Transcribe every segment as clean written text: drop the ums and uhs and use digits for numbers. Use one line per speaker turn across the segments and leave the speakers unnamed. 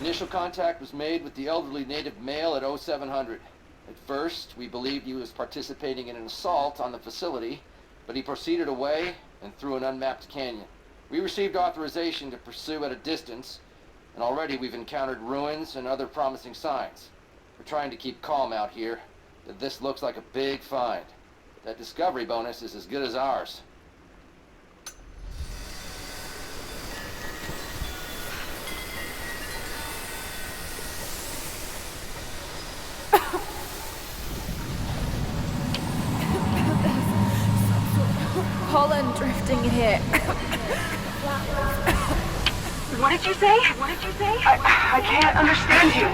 Initial contact was made with the elderly native male at 0700. At first, we believed he was participating in an assault on the facility, but he proceeded away and through an unmapped canyon. We received authorization to pursue at a distance, and already we've encountered ruins and other promising signs. We're trying to keep calm out here, but this looks like a big find. That discovery bonus is as good as ours.
Pollen drifting here.
What did you say? What did you say? I can't understand you.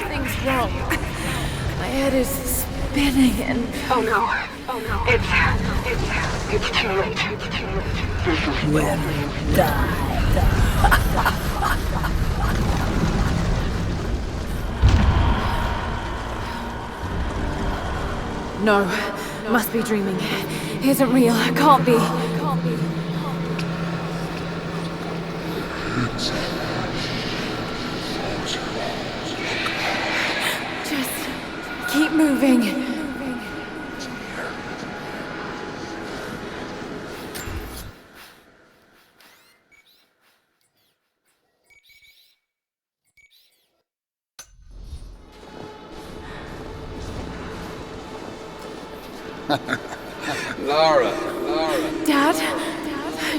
Something's wrong. My head is spinning and...
Oh no. Oh no. It's too late. It's too late.
When you die.
No, must be dreaming. Isn't real. Can't be. Just keep moving.
Lara.
Dad?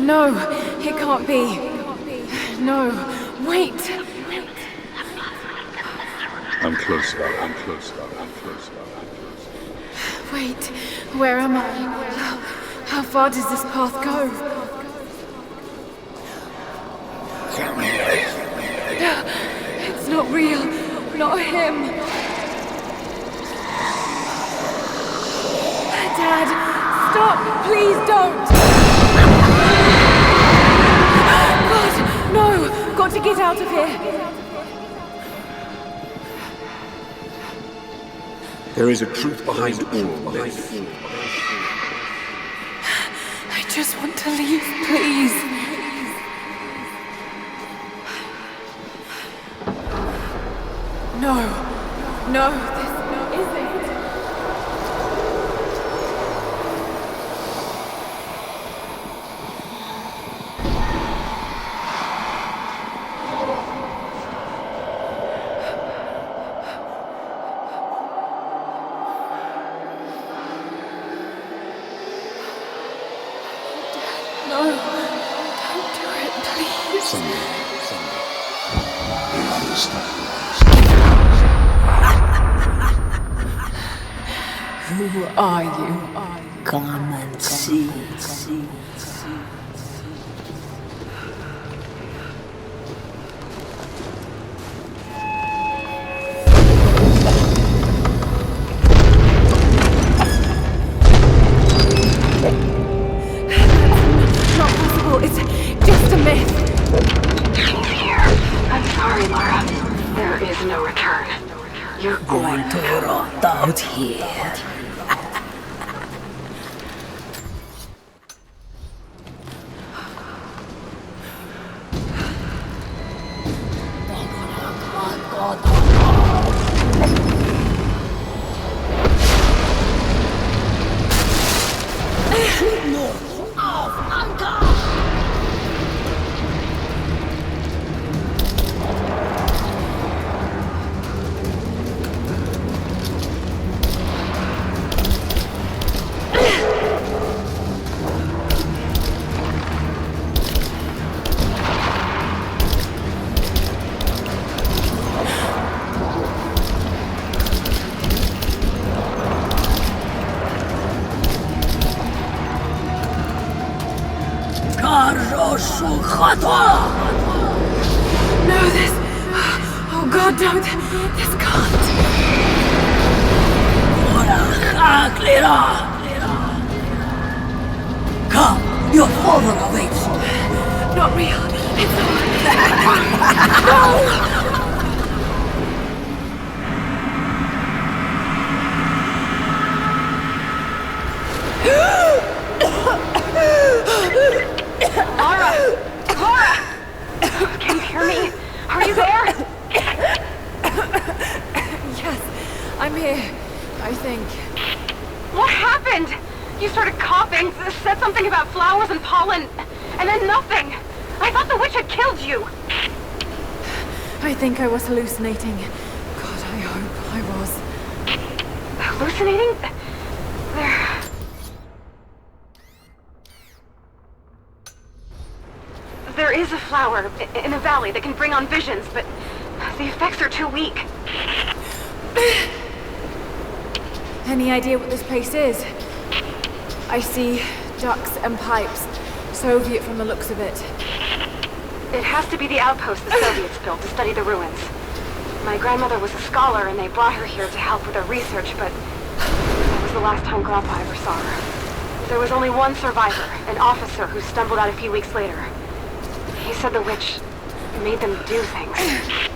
No, it can't be. No, wait.
I'm close, Lara.
Wait, where am I? How far does this path go?
Come here.
It's not real. Not him. Dad, stop! Please don't! God, no! Got to get out of here!
There is a truth behind all this.
I just want to leave, please. No, this isn't. No, don't do it, please.
Someday. You'll understand.
Who are you?
Come and see.
Not possible. It's just a myth.
He's here. I'm sorry, Lara. There is no return. You're
Going to rot out here.
No, this... Oh God, don't. This can't.
Come, your father awaits.
Not real. It's not. No!
Lara! Can you hear me? Are you there?
I'm here, I think.
What happened? You started coughing, said something about flowers and pollen, and then nothing. I thought the witch had killed you.
I think I was hallucinating. God, I hope I was.
Hallucinating? There is a flower in a valley that can bring on visions, but the effects are too weak.
Any idea what this place is? I see ducts and pipes. Soviet from the looks of it.
It has to be the outpost the Soviets built to study the ruins. My grandmother was a scholar and they brought her here to help with her research, but that was the last time Grandpa ever saw her. There was only one survivor, an officer who stumbled out a few weeks later. He said the witch made them do things.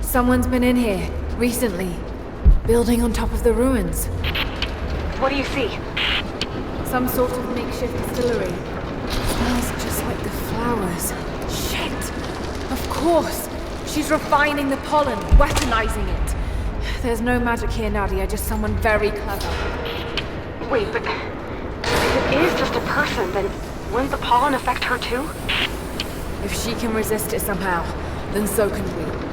Someone's been in here, recently. Building on top of the ruins.
What do you see?
Some sort of makeshift distillery. Smells just like the flowers. Shit! Of course! She's refining the pollen, weaponizing it. There's no magic here, Nadia, just someone very clever.
Wait, but if it is just a person, then wouldn't the pollen affect her too?
If she can resist it somehow, then so can we.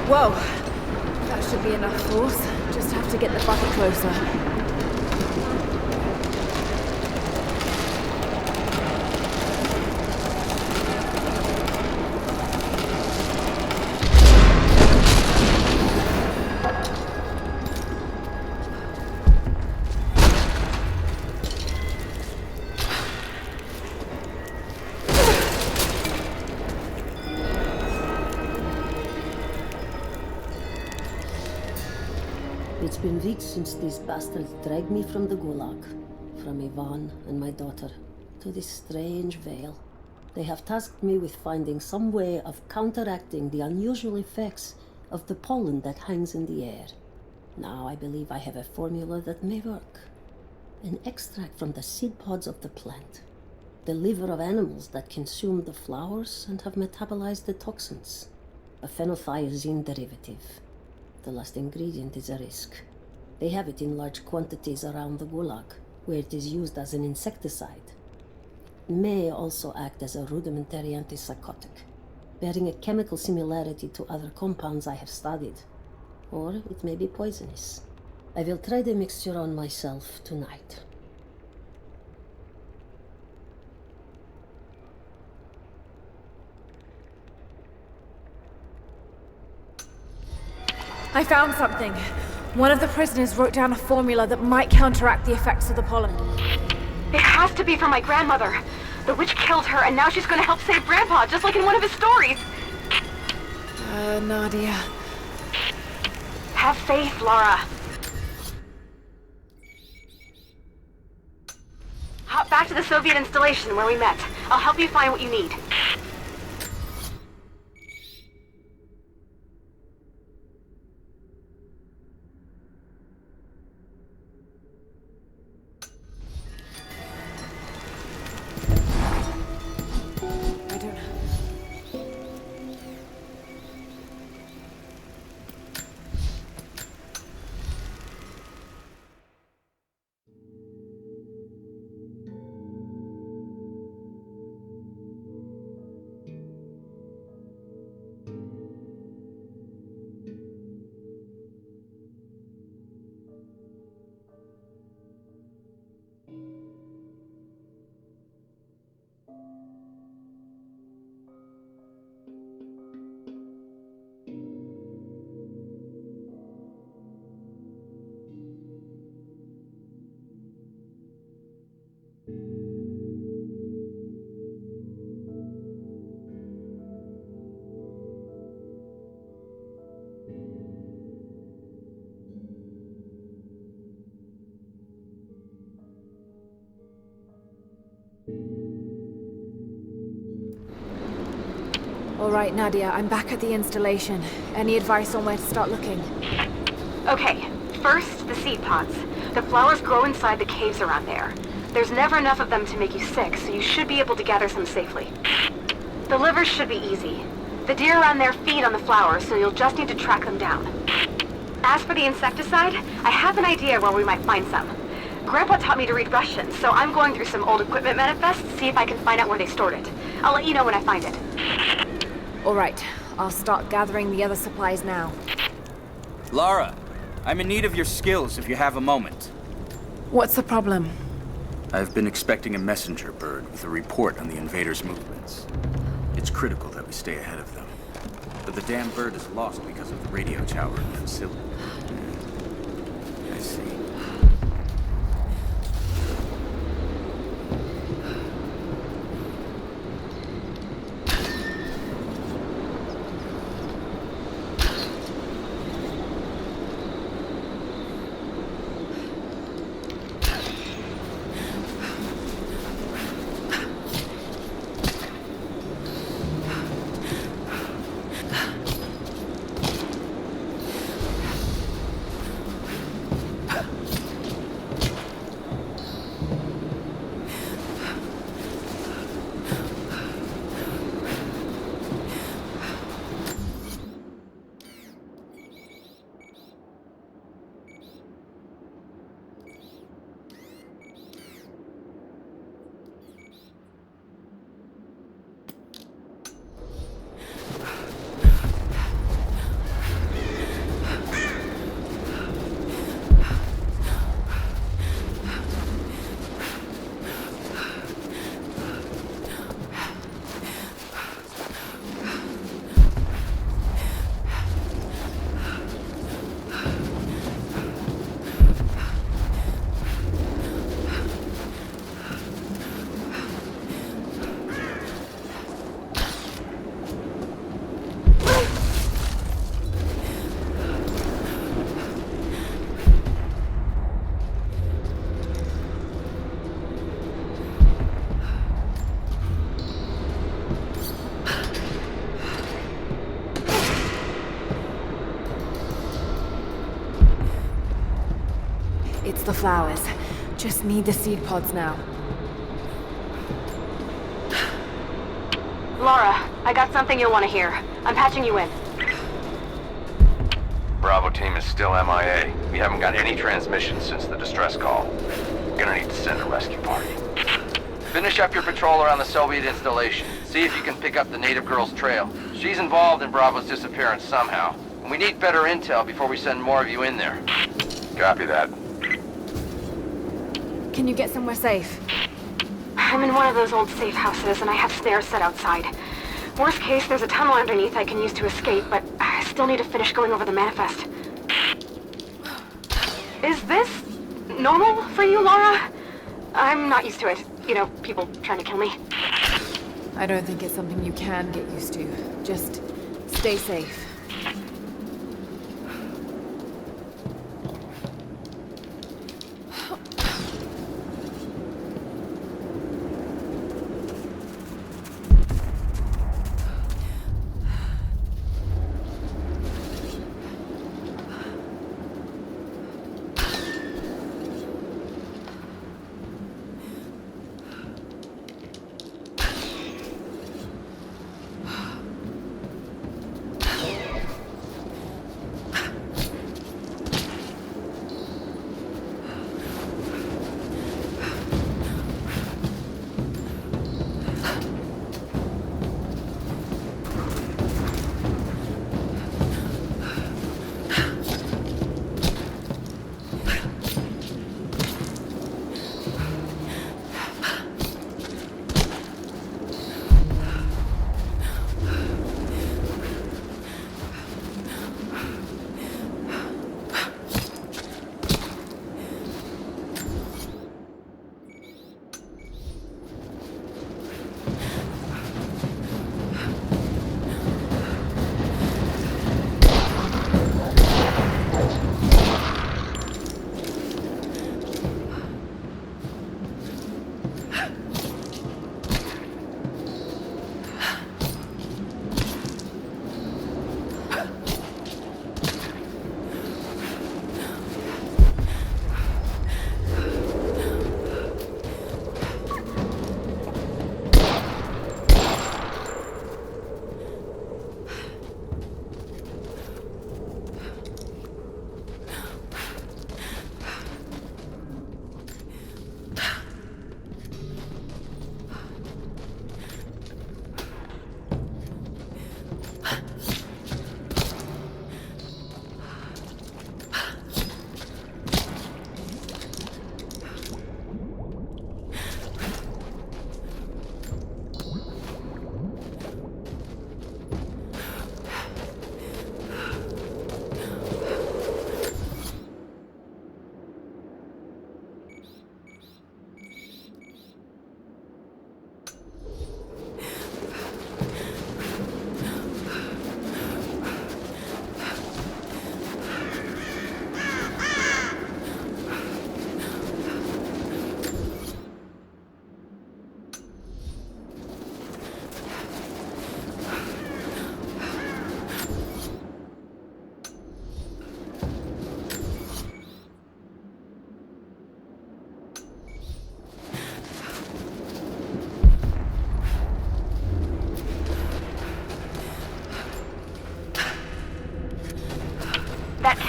Whoa! That should be enough force. Just have to get the bucket closer.
It's been weeks since these bastards dragged me from the Gulag, from Ivan and my daughter, to this strange vale. They have tasked me with finding some way of counteracting the unusual effects of the pollen that hangs in the air. Now I believe I have a formula that may work. An extract from the seed pods of the plant. The liver of animals that consume the flowers and have metabolized the toxins. A phenothiazine derivative. The last ingredient is a risk. They have it in large quantities around the Gulag, where it is used as an insecticide. It may also act as a rudimentary antipsychotic, bearing a chemical similarity to other compounds I have studied. Or it may be poisonous. I will try the mixture on myself tonight.
I found something. One of the prisoners wrote down a formula that might counteract the effects of the pollen.
It has to be from my grandmother. The witch killed her, and now she's gonna help save Grandpa, just like in one of his stories.
Nadia.
Have faith, Lara. Hop back to the Soviet installation where we met. I'll help you find what you need.
All right, Nadia, I'm back at the installation. Any advice on where to start looking?
Okay, first, the seed pods. The flowers grow inside the caves around there. There's never enough of them to make you sick, so you should be able to gather some safely. The livers should be easy. The deer around there feed on the flowers, so you'll just need to track them down. As for the insecticide, I have an idea where we might find some. Grandpa taught me to read Russian, so I'm going through some old equipment manifests to see if I can find out where they stored it. I'll let you know when I find it.
All right, I'll start gathering the other supplies now.
Lara, I'm in need of your skills if you have a moment.
What's the problem?
I've been expecting a messenger bird with a report on the invaders' movements. It's critical that we stay ahead of them. But the damn bird is lost because of the radio tower in the facility. I see.
It's the flowers. Just need the seed pods now.
Lara, I got something you'll want to hear. I'm patching you in.
Bravo team is still MIA. We haven't got any transmissions since the distress call. Gonna need to send a rescue party. Finish up your patrol around the Soviet installation. See if you can pick up the native girl's trail. She's involved in Bravo's disappearance somehow. And we need better intel before we send more of you in there. Copy that.
Can you get somewhere safe?
I'm in one of those old safe houses, and I have snares set outside. Worst case, there's a tunnel underneath I can use to escape, but I still need to finish going over the manifest. Is this normal for you, Lara? I'm not used to it. You know, people trying to kill me.
I don't think it's something you can get used to. Just stay safe.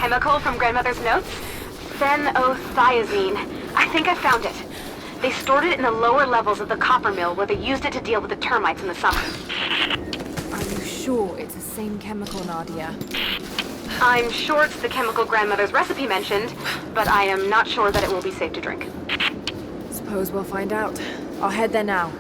chemical from Grandmother's notes? Phenothiazine. I think I found it. They stored it in the lower levels of the copper mill where they used it to deal with the termites in the summer.
Are you sure it's the same chemical, Nadia?
I'm sure it's the chemical Grandmother's recipe mentioned, but I am not sure that it will be safe to drink.
Suppose we'll find out. I'll head there now.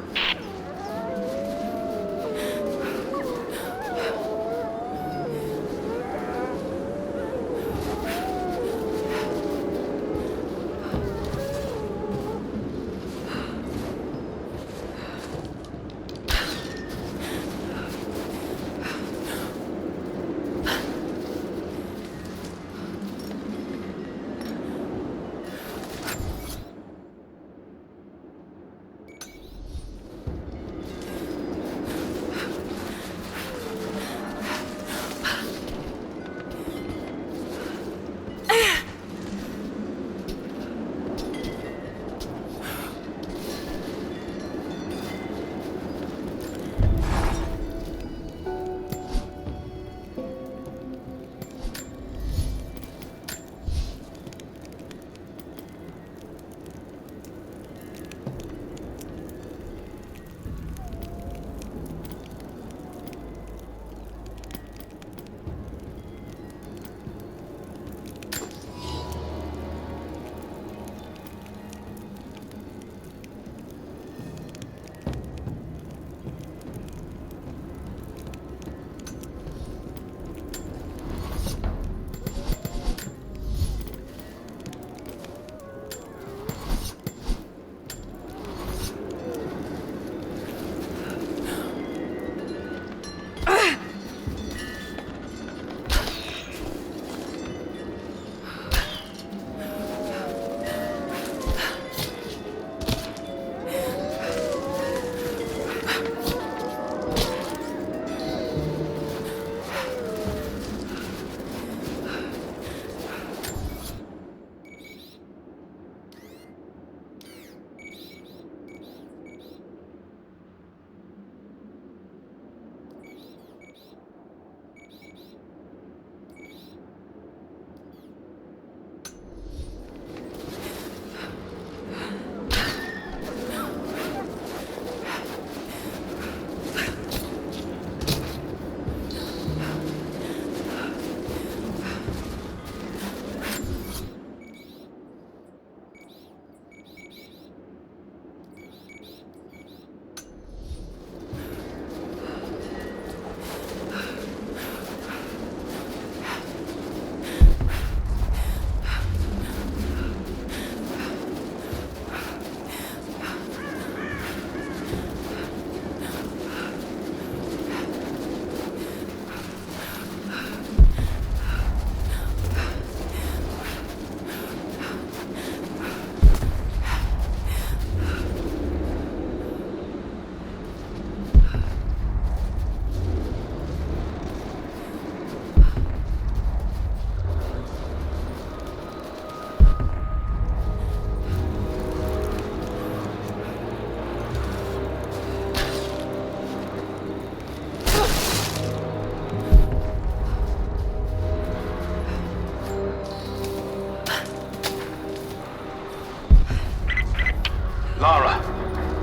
Lara,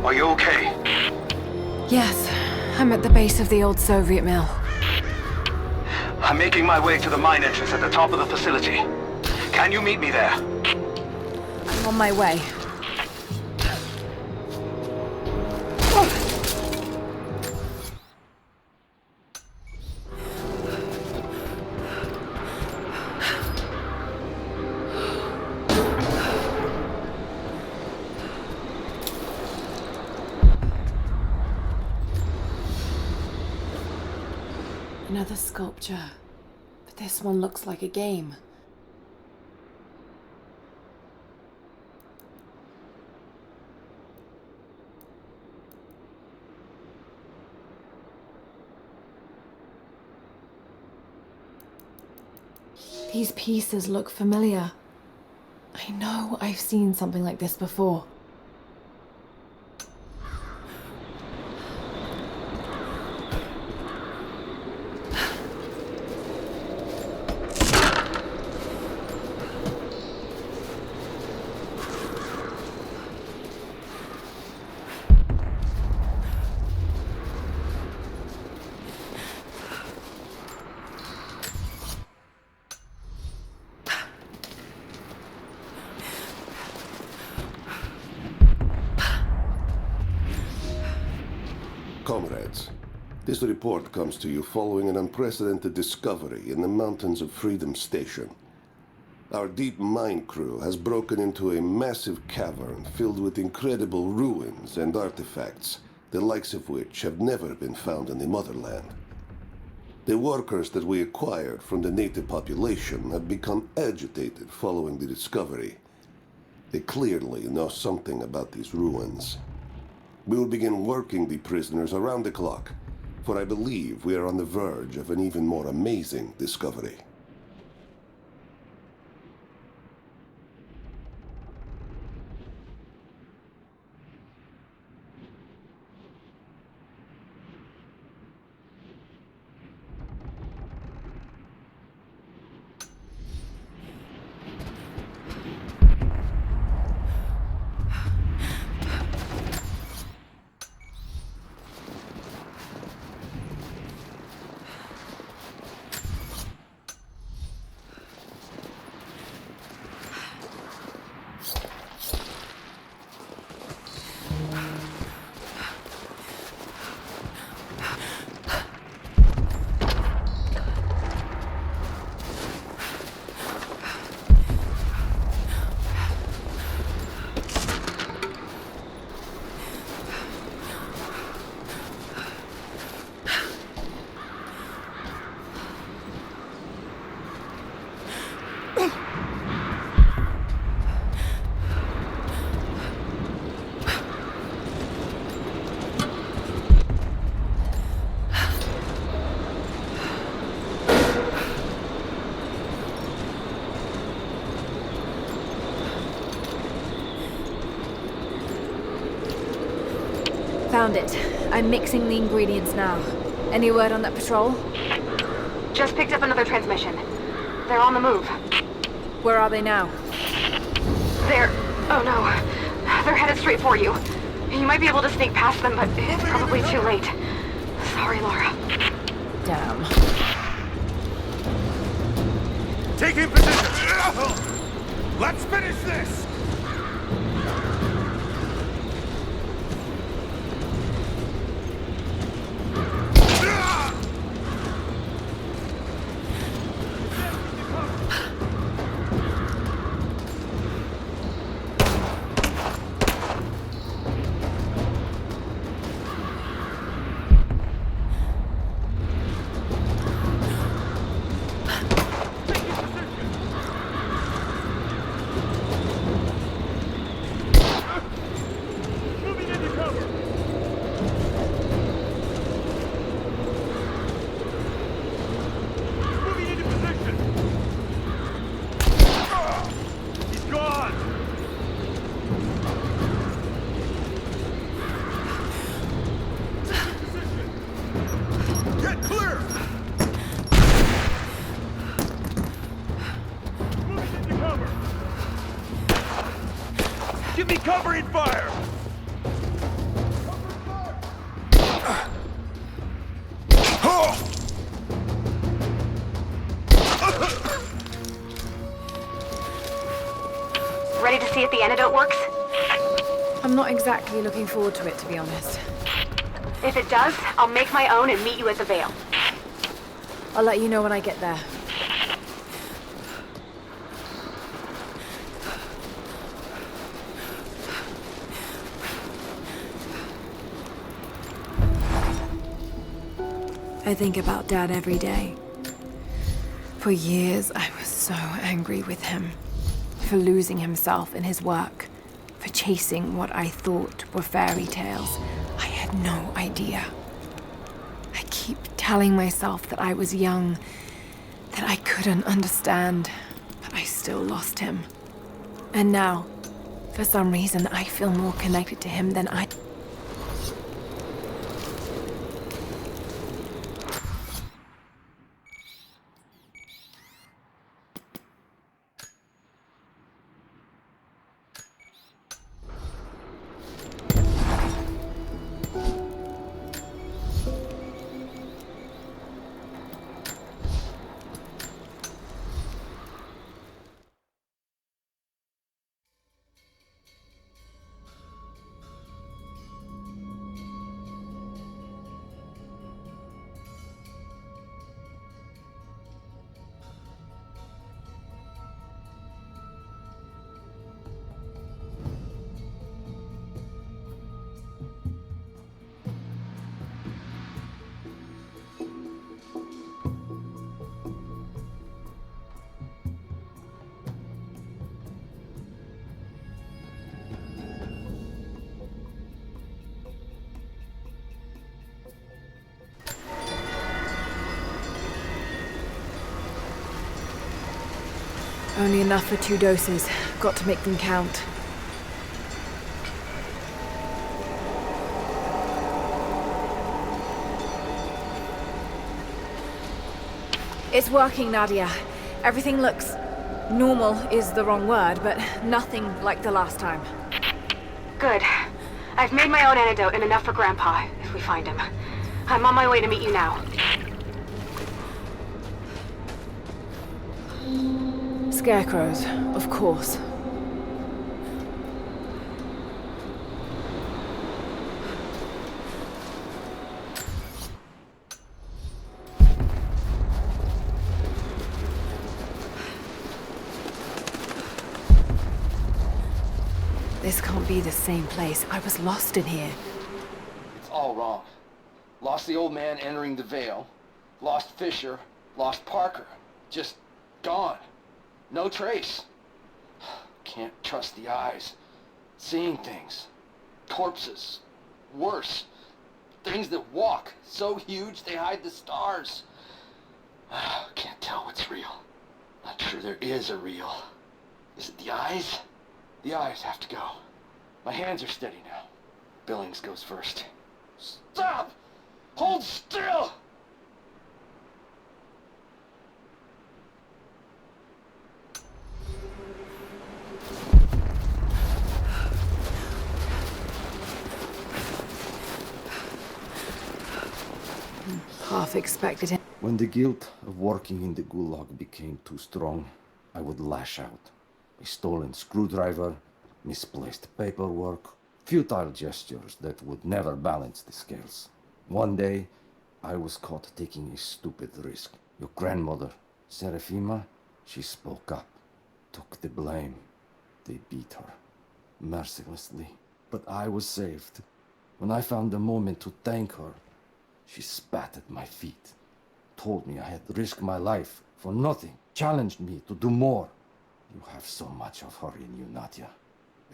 are you okay?
Yes, I'm at the base of the old Soviet mill.
I'm making my way to the mine entrance at the top of the facility. Can you meet me there?
I'm on my way. Another sculpture, but this one looks like a game. These pieces look familiar. I know I've seen something like this before.
Comrades, this report comes to you following an unprecedented discovery in the mountains of Freedom Station. Our deep mine crew has broken into a massive cavern filled with incredible ruins and artifacts, the likes of which have never been found in the motherland. The workers that we acquired from the native population have become agitated following the discovery. They clearly know something about these ruins. We will begin working the prisoners around the clock, for I believe we are on the verge of an even more amazing discovery.
Found it. I'm mixing the ingredients now. Any word on that patrol?
Just picked up another transmission. They're on the move.
Where are they now?
They're... oh no. They're headed straight for you. You might be able to sneak past them, but it's probably too late. Sorry, Lara.
Damn.
Taking position! Let's finish this! Give me covering fire!
Ready to see if the antidote works?
I'm not exactly looking forward to it, to be honest.
If it does, I'll make my own and meet you at the Vale.
I'll let you know when I get there. I think about Dad every day. For years, I was so angry with him. For losing himself in his work. For chasing what I thought were fairy tales. I had no idea. I keep telling myself that I was young, that I couldn't understand, but I still lost him. And now, for some reason, I feel more connected to him than I... Only enough for 2 doses. Got to make them count. It's working, Nadia. Everything looks... normal is the wrong word, but nothing like the last time.
Good. I've made my own antidote and enough for Grandpa, if we find him. I'm on my way to meet you now.
Scarecrows, of course. This can't be the same place. I was lost in here.
It's all wrong. Lost the old man entering the Vale. Lost Fisher. Lost Parker. Just gone. No trace. Can't trust the eyes. Seeing things. Corpses. Worse. Things that walk. So huge they hide the stars. Can't tell what's real. Not sure there is a real. Is it the eyes? The eyes have to go. My hands are steady now. Billings goes first. Stop! Hold still!
Half expected him.
When the guilt of working in the Gulag became too strong, I would lash out. A stolen screwdriver, misplaced paperwork, futile gestures that would never balance the scales. One day, I was caught taking a stupid risk. Your grandmother, Serafima, she spoke up, took the blame. They beat her, mercilessly. But I was saved. When I found the moment to thank her, she spat at my feet, told me I had risked my life for nothing, challenged me to do more. You have so much of her in you, Nadia.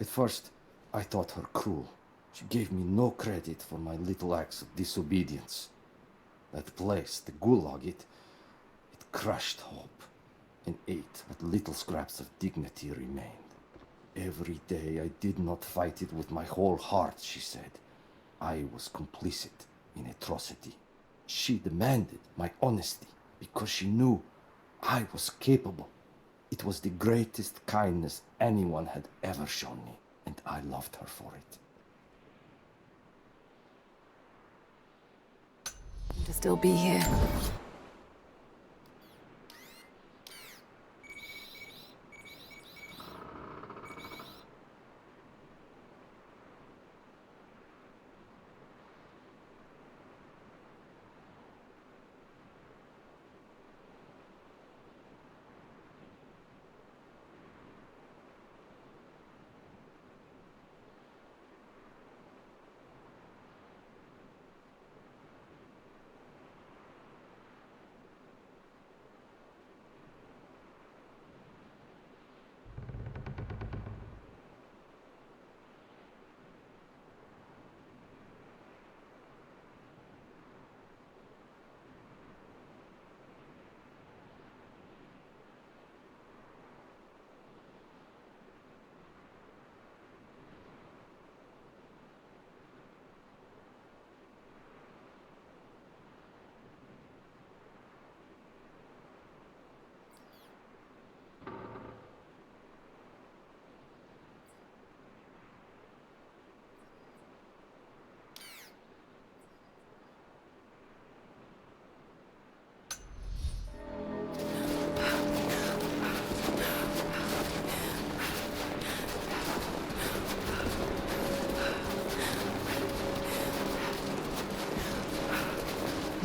At first, I thought her cruel. She gave me no credit for my little acts of disobedience. That place, the Gulag, it crushed hope and ate what little scraps of dignity remained. Every day I did not fight it with my whole heart, she said. I was complicit in atrocity. She demanded my honesty because she knew I was capable. It was the greatest kindness anyone had ever shown me, and I loved her for it.
To still be here.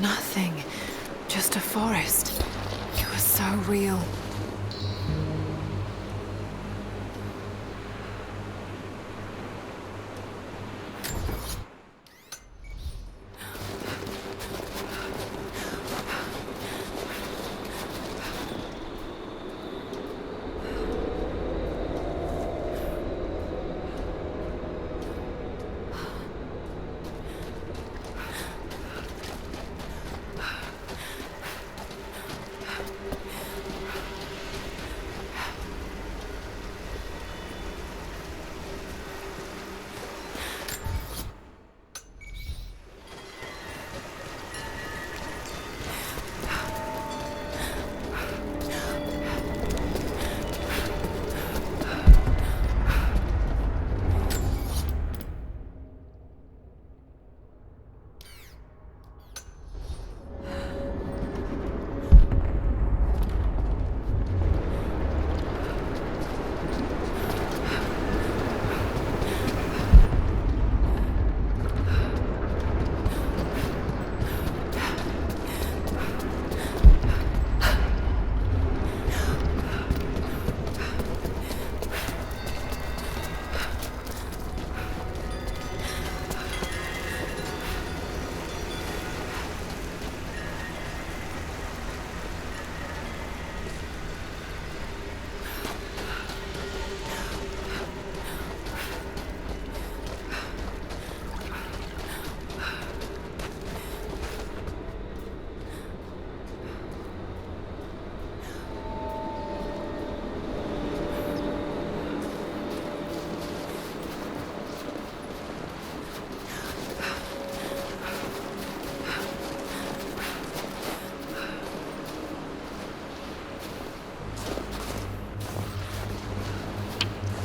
Nothing. Just a forest. You were so real.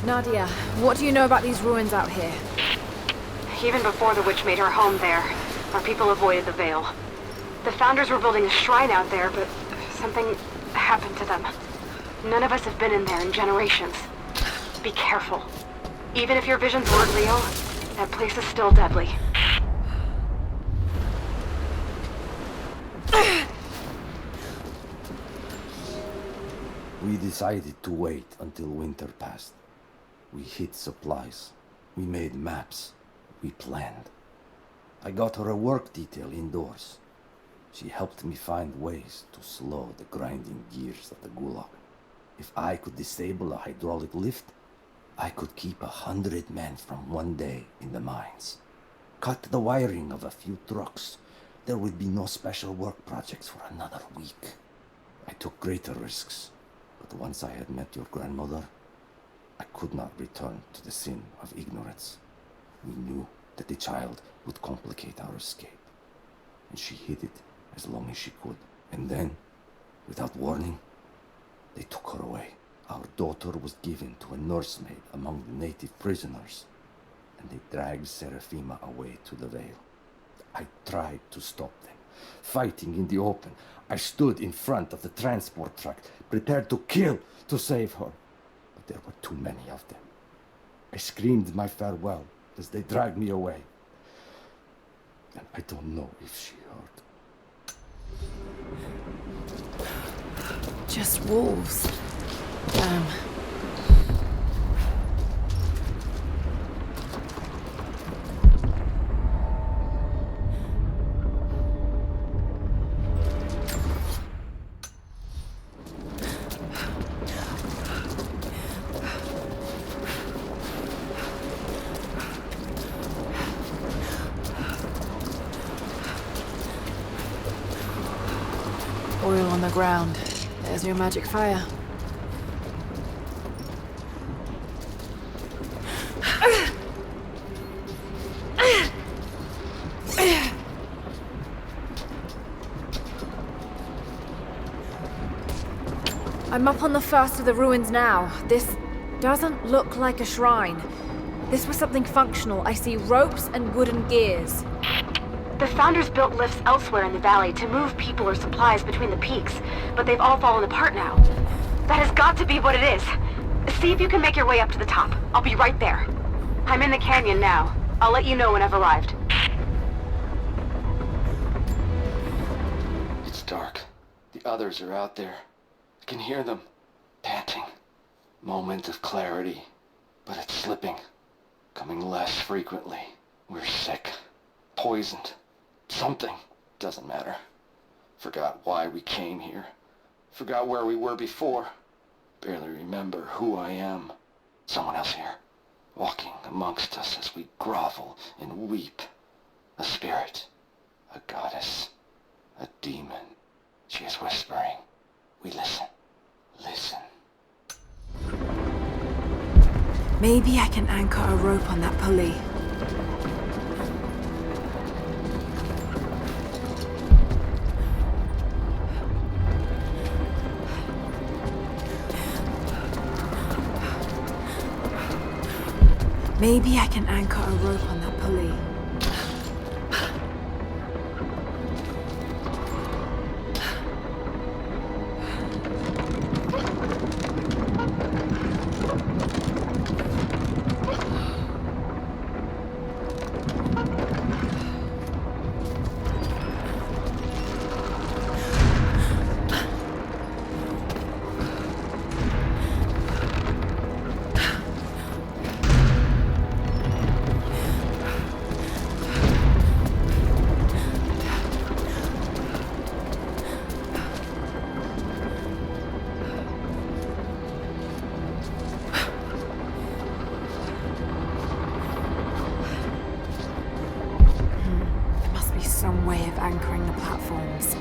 Nadia, what do you know about these ruins out here?
Even before the witch made her home there, our people avoided the Veil. The Founders were building a shrine out there, but something happened to them. None of us have been in there in generations. Be careful. Even if your visions weren't real, that place is still deadly.
We decided to wait until winter passed. We hid supplies. We made maps. We planned. I got her a work detail indoors. She helped me find ways to slow the grinding gears of the Gulag. If I could disable a hydraulic lift, I could keep 100 men from one day in the mines. Cut the wiring of a few trucks. There would be no special work projects for another week. I took greater risks, but once I had met your grandmother, I could not return to the sin of ignorance. We knew that the child would complicate our escape, and she hid it as long as she could. And then, without warning, they took her away. Our daughter was given to a nursemaid among the native prisoners, and they dragged Seraphima away to the Veil. I tried to stop them, fighting in the open. I stood in front of the transport truck, prepared to kill to save her. But there were too many of them. I screamed my farewell as they dragged me away. And I don't know if she heard.
Just wolves. Damn. Oil on the ground. There's your magic fire. I'm up on the first of the ruins now. This doesn't look like a shrine. This was something functional. I see ropes and wooden gears.
The Founders built lifts elsewhere in the valley to move people or supplies between the peaks, but they've all fallen apart now. That has got to be what it is. See if you can make your way up to the top. I'll be right there. I'm in the canyon now. I'll let you know when I've arrived.
It's dark. The others are out there. I can hear them, panting. Moment of clarity, but it's slipping, coming less frequently. We're sick, poisoned, something. Doesn't matter. Forgot why we came here. Forgot where we were before. Barely remember who I am. Someone else here, walking amongst us as we grovel and weep. A spirit, a goddess, a demon. She is whispering. We listen. Listen.
Maybe I can anchor a rope on that pulley. Maybe I can anchor a rope on that pulley. Some way of anchoring the platforms.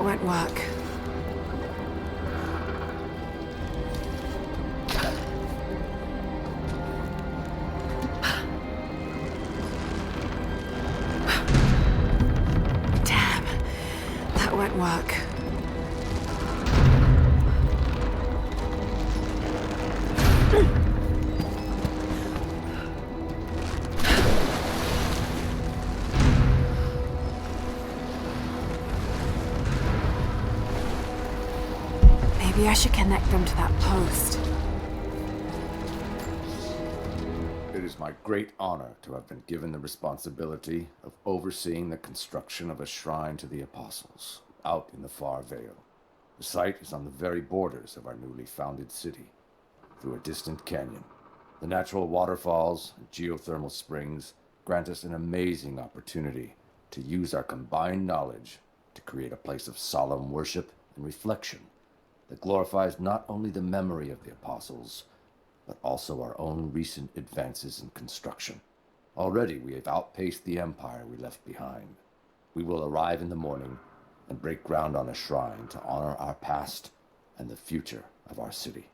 won't work. Damn, that won't work. Maybe I should connect them to that post.
It is my great honor to have been given the responsibility of overseeing the construction of a shrine to the Apostles, out in the far Vale. The site is on the very borders of our newly founded city, through a distant canyon. The natural waterfalls and geothermal springs grant us an amazing opportunity to use our combined knowledge to create a place of solemn worship and reflection that glorifies not only the memory of the Apostles, but also our own recent advances in construction. Already we have outpaced the empire we left behind. We will arrive in the morning and break ground on a shrine to honor our past and the future of our city.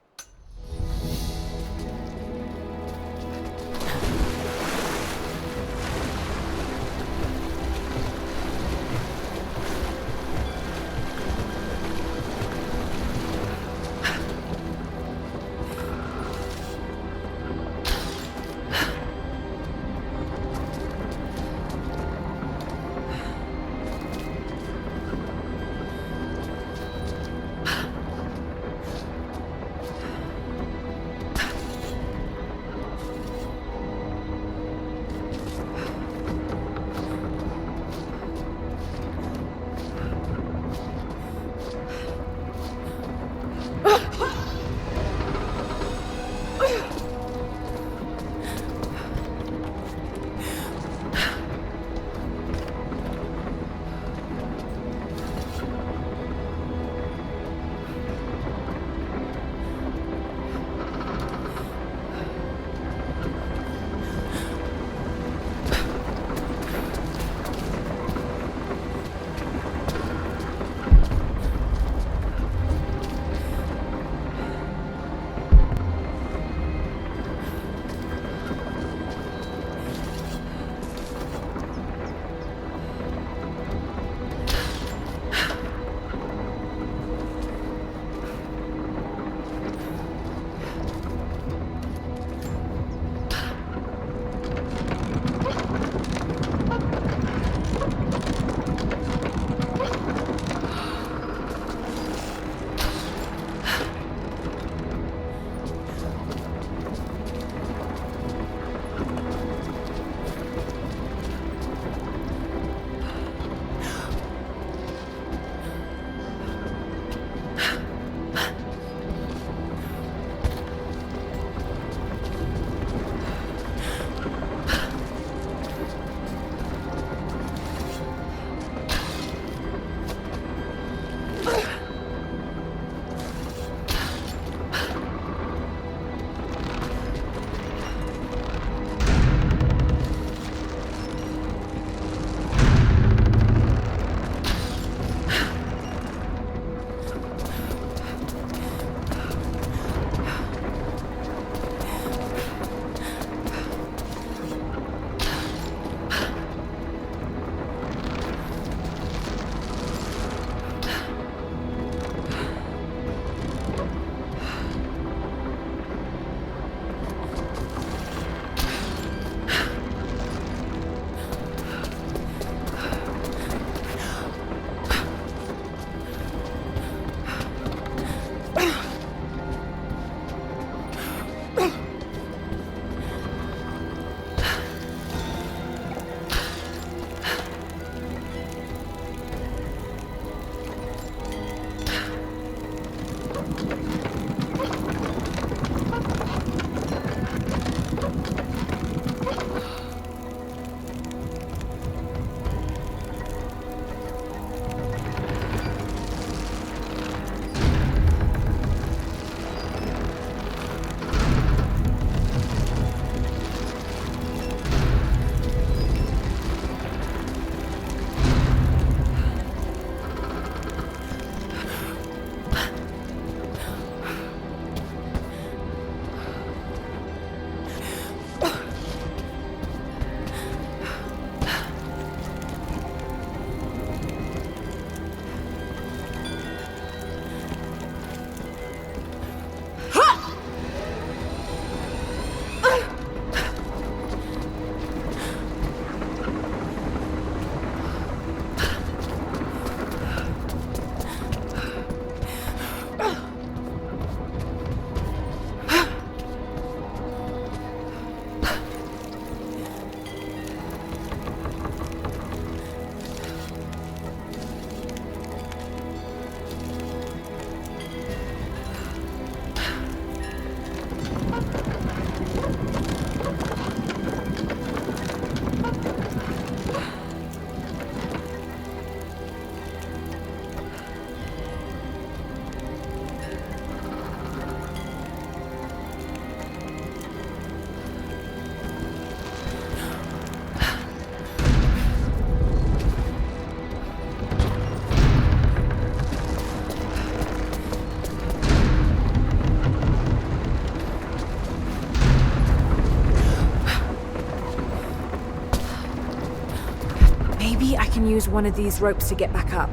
use one of these ropes to get back up.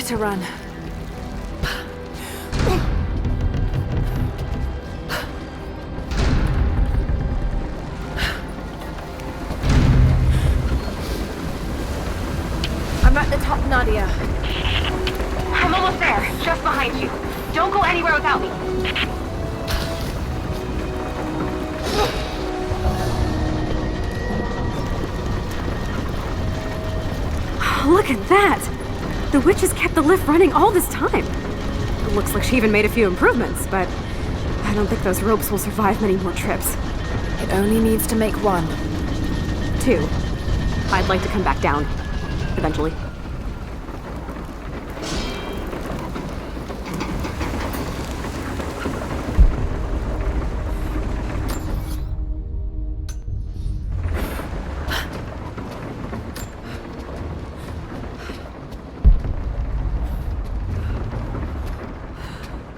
To run. I'm at the top, Nadia.
I'm almost there, just behind you. Don't go anywhere without me.
Look at that! The witch has kept the lift running all this time. It looks like she even made a few improvements, but I don't think those ropes will survive many more trips.
It only needs to make one.
2. I'd like to come back down. Eventually.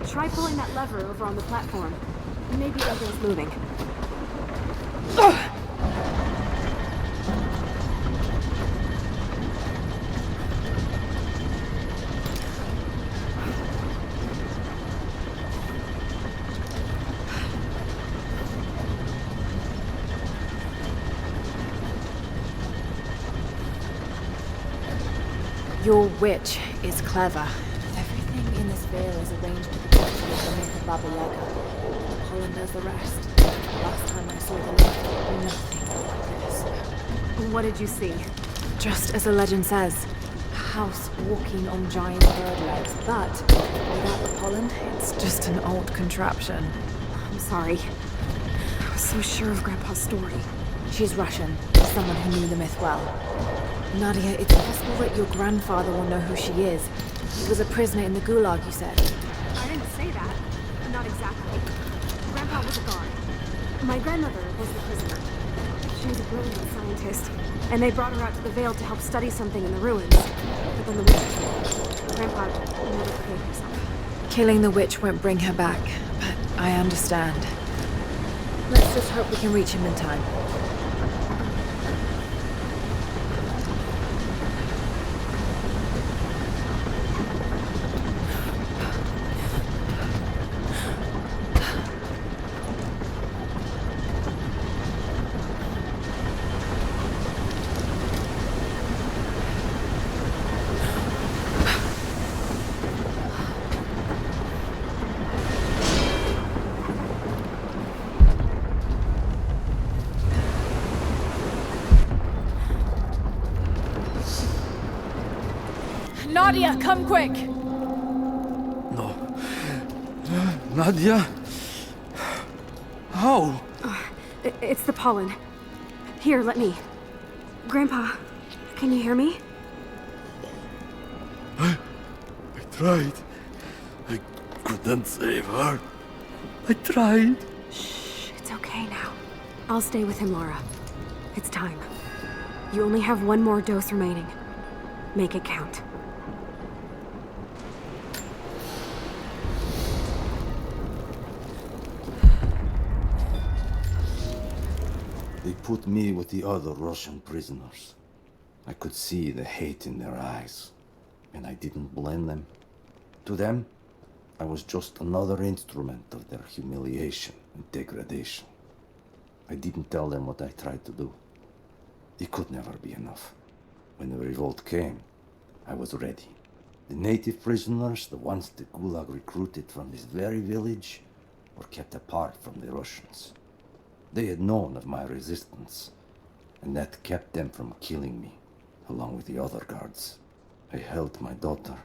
Try pulling that lever over on the platform. Maybe it'll get us moving.
Your witch is clever. Everything in this veil is arranged to protect you from the myth of Baba Yaga. Holland does the rest. Last time I saw the light, nothing like this.
What did you see?
Just as the legend says, a house walking on giant bird legs, but without the pollen, it's just an old contraption.
I'm sorry. I was so sure of Grandpa's story.
She's Russian, someone who knew the myth well. Nadia, it's possible that your grandfather will know who she is. He was a prisoner in the Gulag, you said.
I didn't say that. Not exactly. Grandpa was a guard. My grandmother was the prisoner. She was a brilliant scientist, and they brought her out to the Vale to help study something in the ruins. But then the witch... Grandpa never forgave himself.
Killing the witch won't bring her back, but I understand. Let's just hope we can reach him in time. Nadia, come quick!
No. Nadia? How?
It's the pollen. Here, let me. Grandpa, can you hear me?
I tried. I couldn't save her. I tried.
Shh, it's okay now. I'll stay with him, Lara. It's time. You only have one more dose remaining. Make it count.
They put me with the other Russian prisoners. I could see the hate in their eyes, and I didn't blame them. To them, I was just another instrument of their humiliation and degradation. I didn't tell them what I tried to do. It could never be enough. When the revolt came, I was ready. The native prisoners, the ones the Gulag recruited from this very village, were kept apart from the Russians. They had known of my resistance, and that kept them from killing me, along with the other guards. I held my daughter,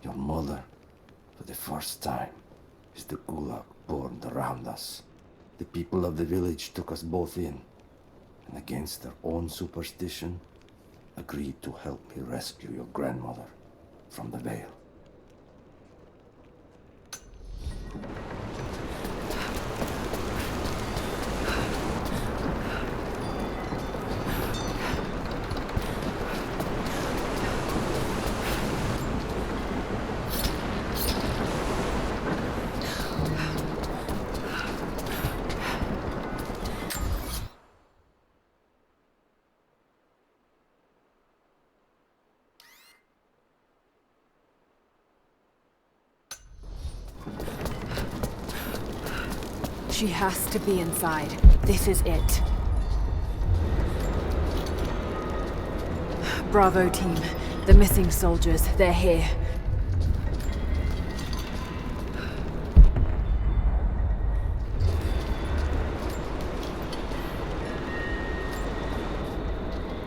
your mother, for the first time, as the Gulag burned around us. The people of the village took us both in, and against their own superstition, agreed to help me rescue your grandmother from the Veil.
She has to be inside. This is it. Bravo team. The missing soldiers, they're here.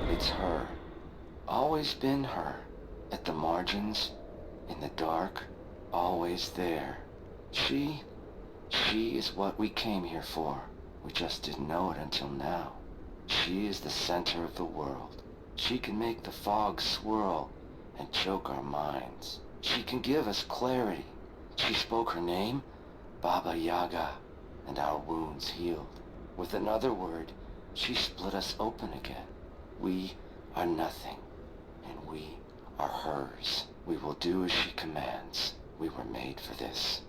It's her. Always been her. At the margins, in the dark, always there. She is what we came here for. We just didn't know it until now. She is the center of the world. She can make the fog swirl and choke our minds. She can give us clarity. She spoke her name, Baba Yaga, and our wounds healed. With another word, she split us open again. We are nothing, and we are hers. We will do as she commands. We were made for this.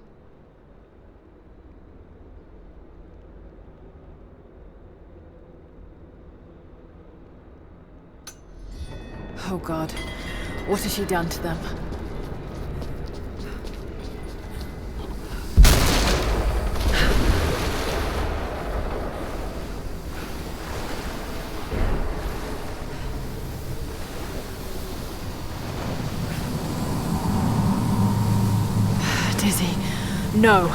Oh God, what has she done to them? Dizzy, no,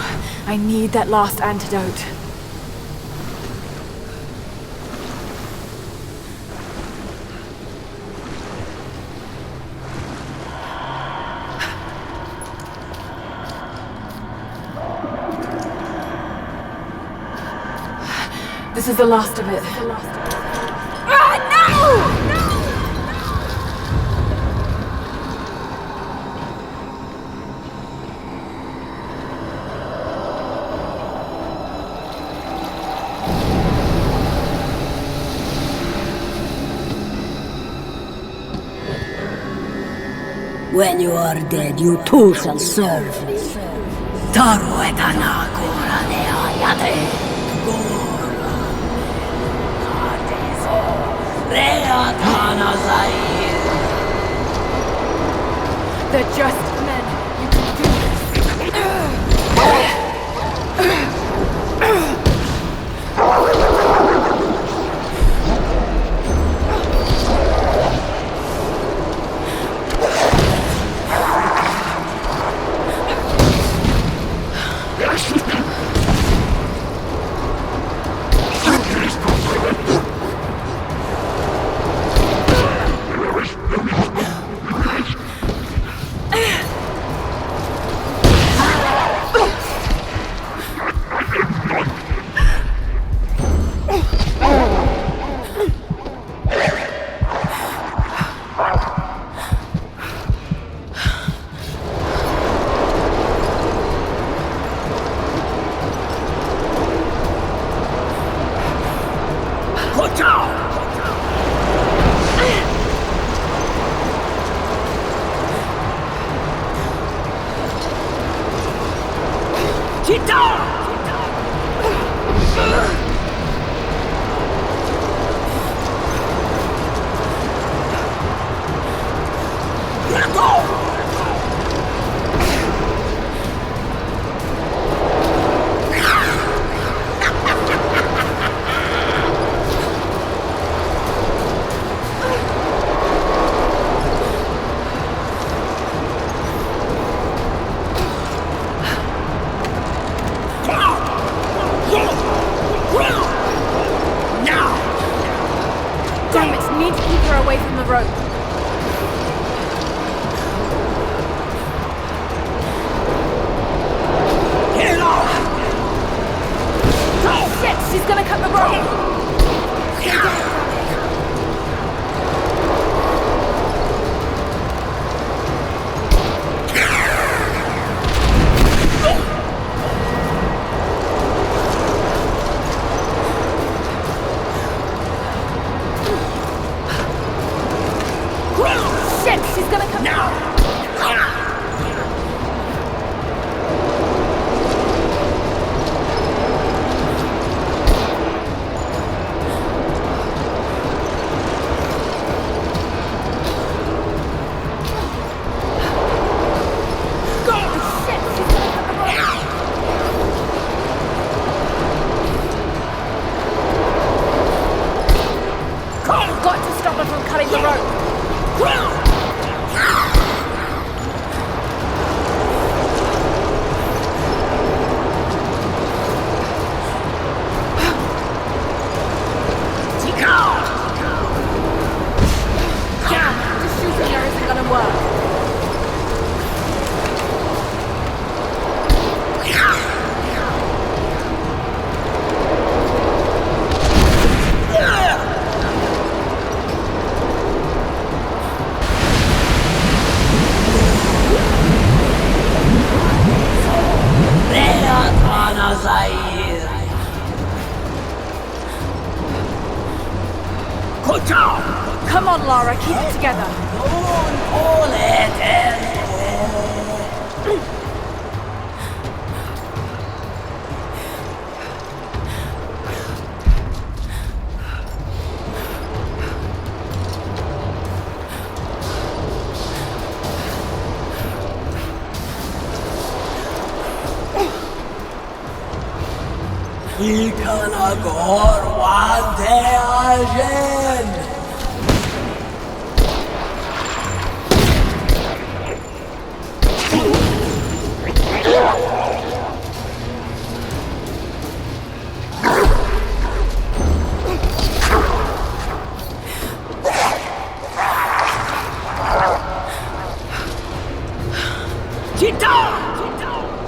I need that last antidote. This is the last of it. Ah, no!
When you are dead, you too shall serve me. Taru etana kura de ayate.
They're just men. You can do rope. Shit, she's gonna cut the rope! Shit, she's gonna come now! Got to stop her from cutting the rope! Damn, just shooting her isn't gonna work. Come on, Lara, keep it together.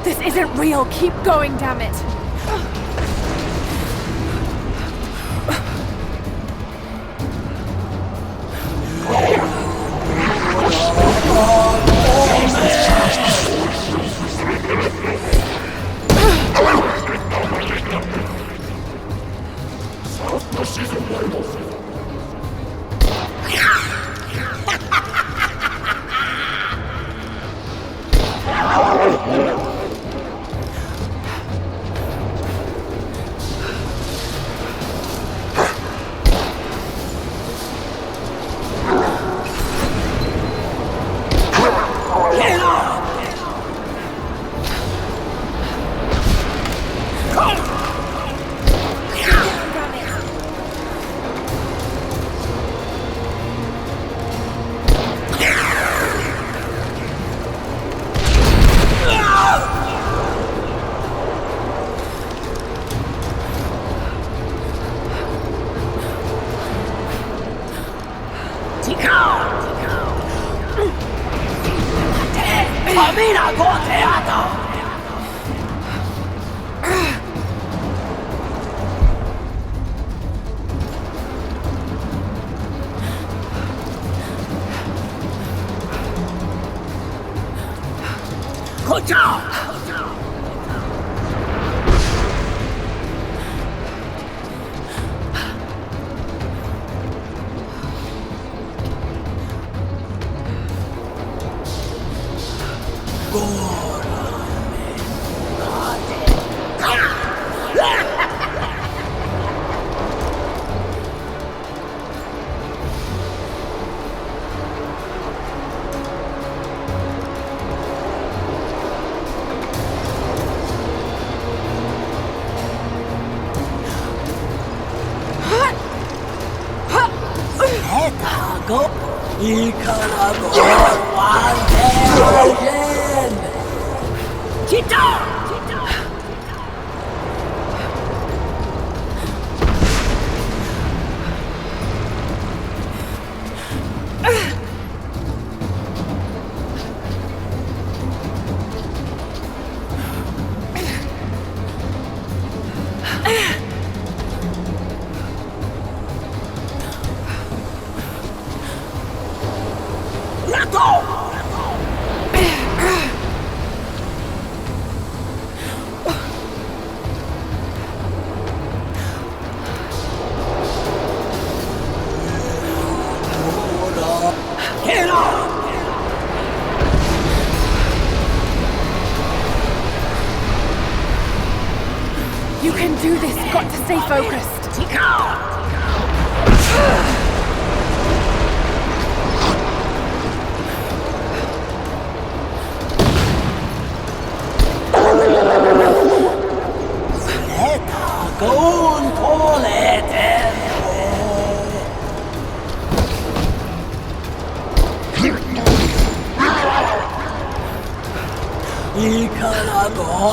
This isn't real. Keep going, damn it. You can do this. Got to stay focused.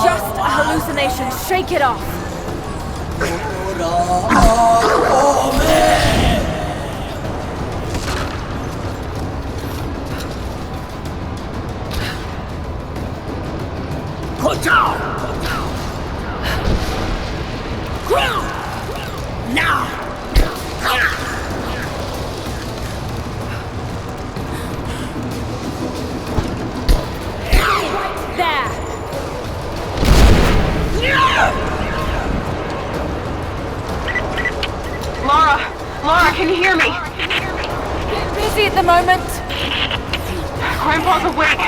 Just a hallucination. Shake it off.
Lara, can you hear me?
Busy at the moment.
Grandpa's awake.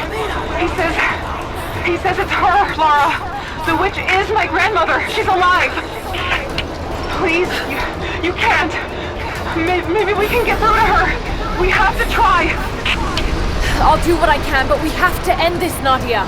He says it's her, Lara. The witch is my grandmother. She's alive. Please, you can't. Maybe we can get through to her. We have to try.
I'll do what I can, but we have to end this, Nadia.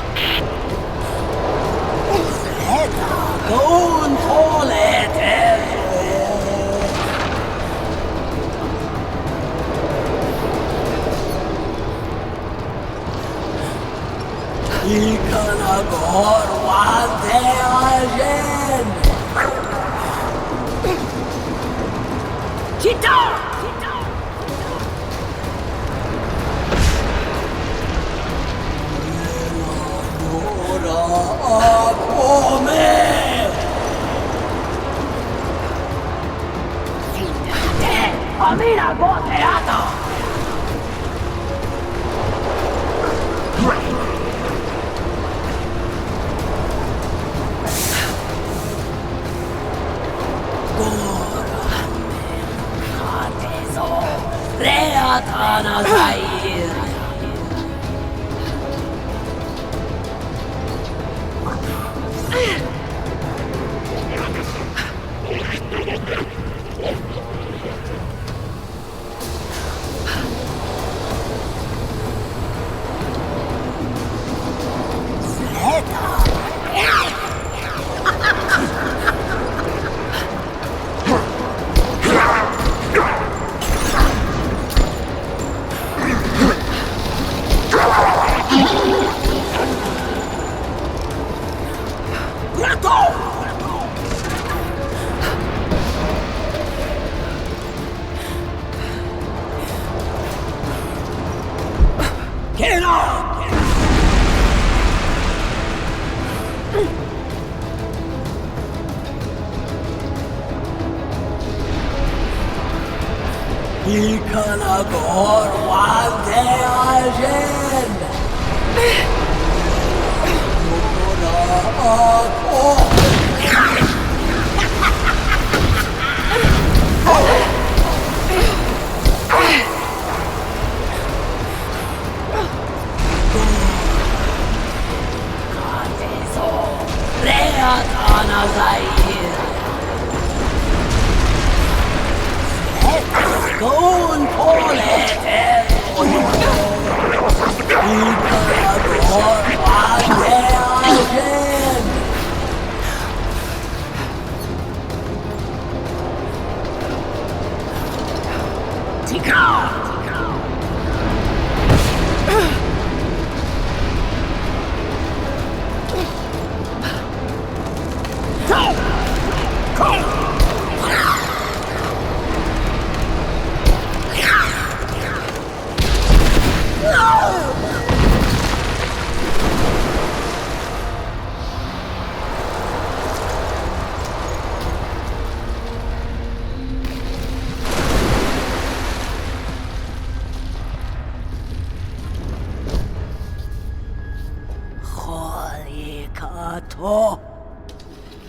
to.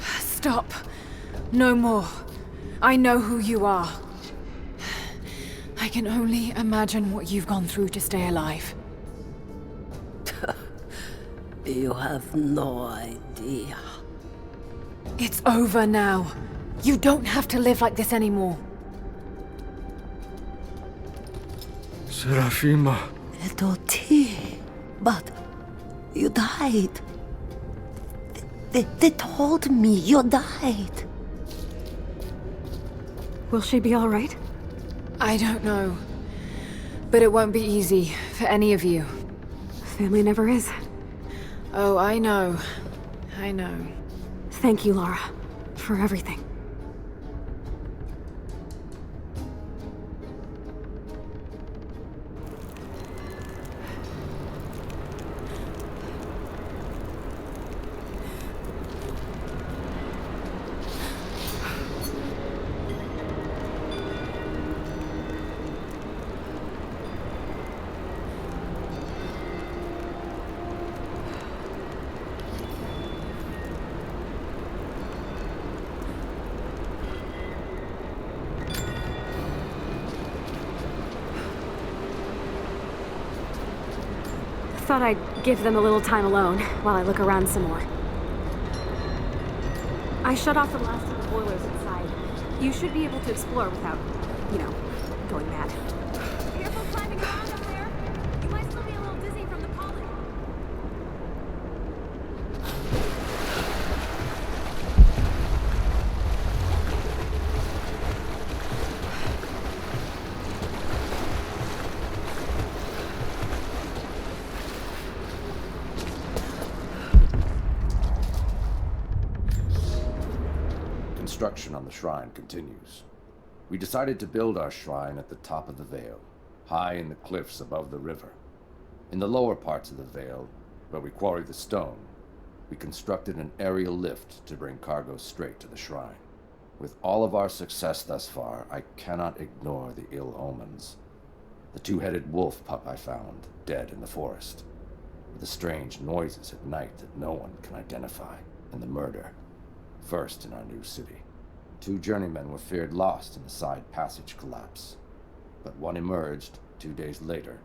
Stop. No more. I know who you are. I can only imagine what you've gone through to stay alive.
You have no idea.
It's over now. You don't have to live like this anymore.
Serafima.
Doti, but you died. They told me you died.
Will she be all right?
I don't know. But it won't be easy for any of you.
Family never is.
Oh, I know. I know.
Thank you, Lara, for everything. Thought I'd give them a little time alone while I look around some more. I shut off the last of the boilers inside. You should be able to explore without, going mad. Careful climbing around up there. You might still be a little dizzy from the pollen.
Construction on the shrine continues. We decided to build our shrine at the top of the Vale, high in the cliffs above the river. In the lower parts of the Vale, where we quarry the stone, we constructed an aerial lift to bring cargo straight to the shrine. With all of our success thus far, I cannot ignore the ill omens. The two-headed wolf pup I found, dead in the forest, with the strange noises at night that no one can identify, and the murder, first in our new city. 2 journeymen were feared lost in the side passage collapse, but one emerged 2 days later,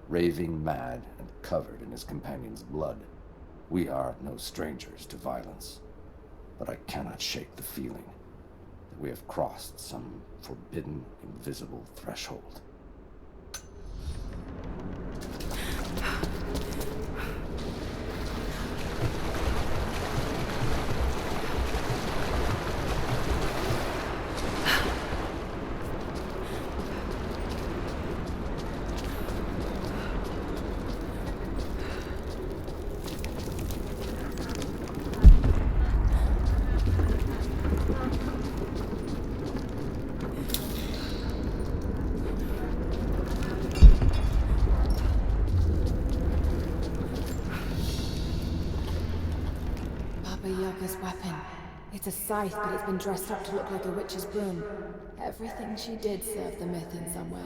raving mad and covered in his companion's blood. We are no strangers to violence, but I cannot shake the feeling that we have crossed some forbidden, invisible threshold.
Yaga's weapon. It's a scythe, but it's been dressed up to look like a witch's broom. Everything she did served the myth in some way.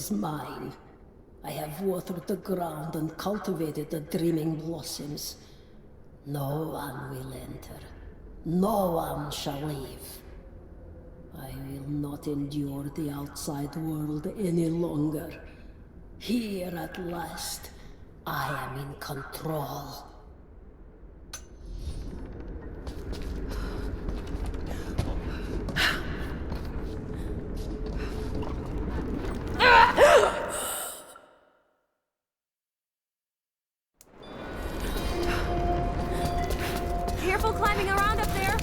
is mine. I have watered the ground and cultivated the dreaming blossoms. No one will enter. No one shall leave. I will not endure the outside world any longer. Here at last, I am in control.
Careful climbing around up there.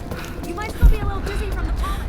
You might still be a little dizzy from the pollen.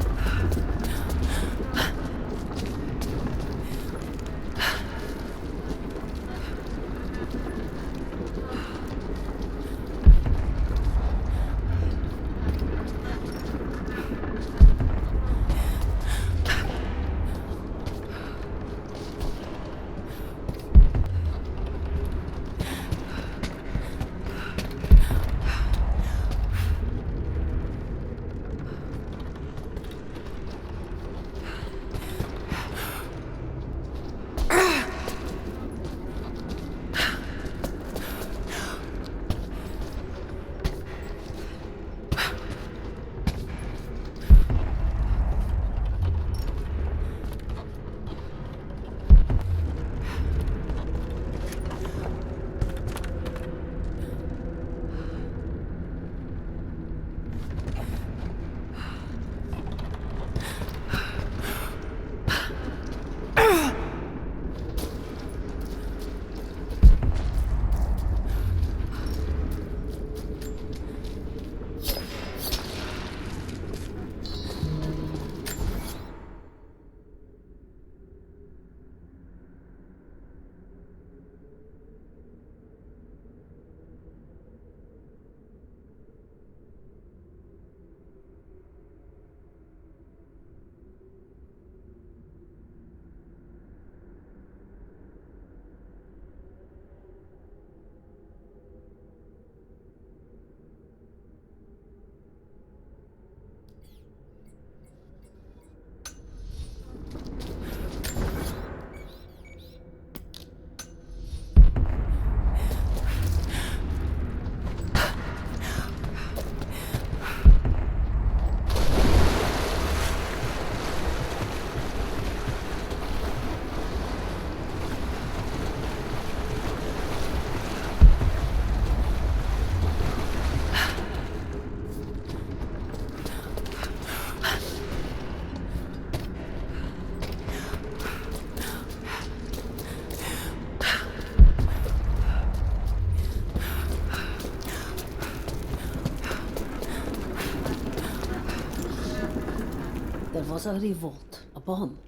There was a revolt, a bomb.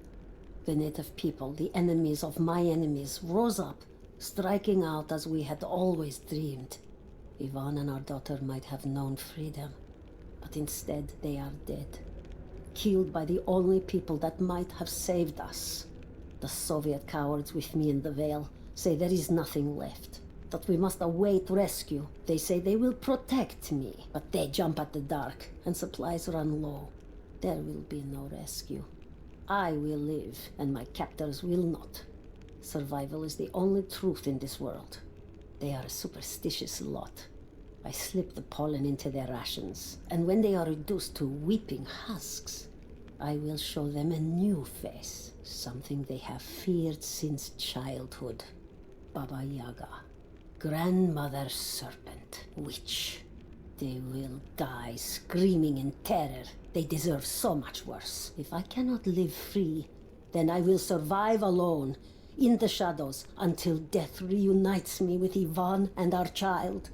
The native people, the enemies of my enemies, rose up, striking out as we had always dreamed. Ivan and our daughter might have known freedom, but instead they are dead. Killed by the only people that might have saved us. The Soviet cowards with me in the Vale say there is nothing left, that we must await rescue. They say they will protect me, but they jump at the dark, and supplies run low. There will be no rescue. I will live, and my captors will not. Survival is the only truth in this world. They are a superstitious lot. I slip the pollen into their rations, and when they are reduced to weeping husks, I will show them a new face, something they have feared since childhood. Baba Yaga, grandmother serpent, witch. They will die screaming in terror. They deserve so much worse. If I cannot live free, then I will survive alone, in the shadows, until death reunites me with Ivan and our child.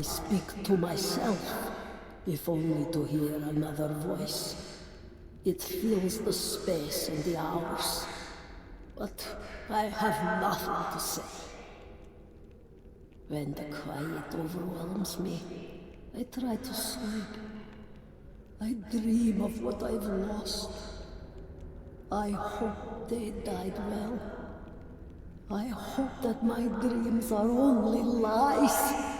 I speak to myself, if only to hear another voice. It fills the space and the hours, but I have nothing to say. When the quiet overwhelms me, I try to sleep. I dream of what I've lost. I hope they died well. I hope that my dreams are only lies.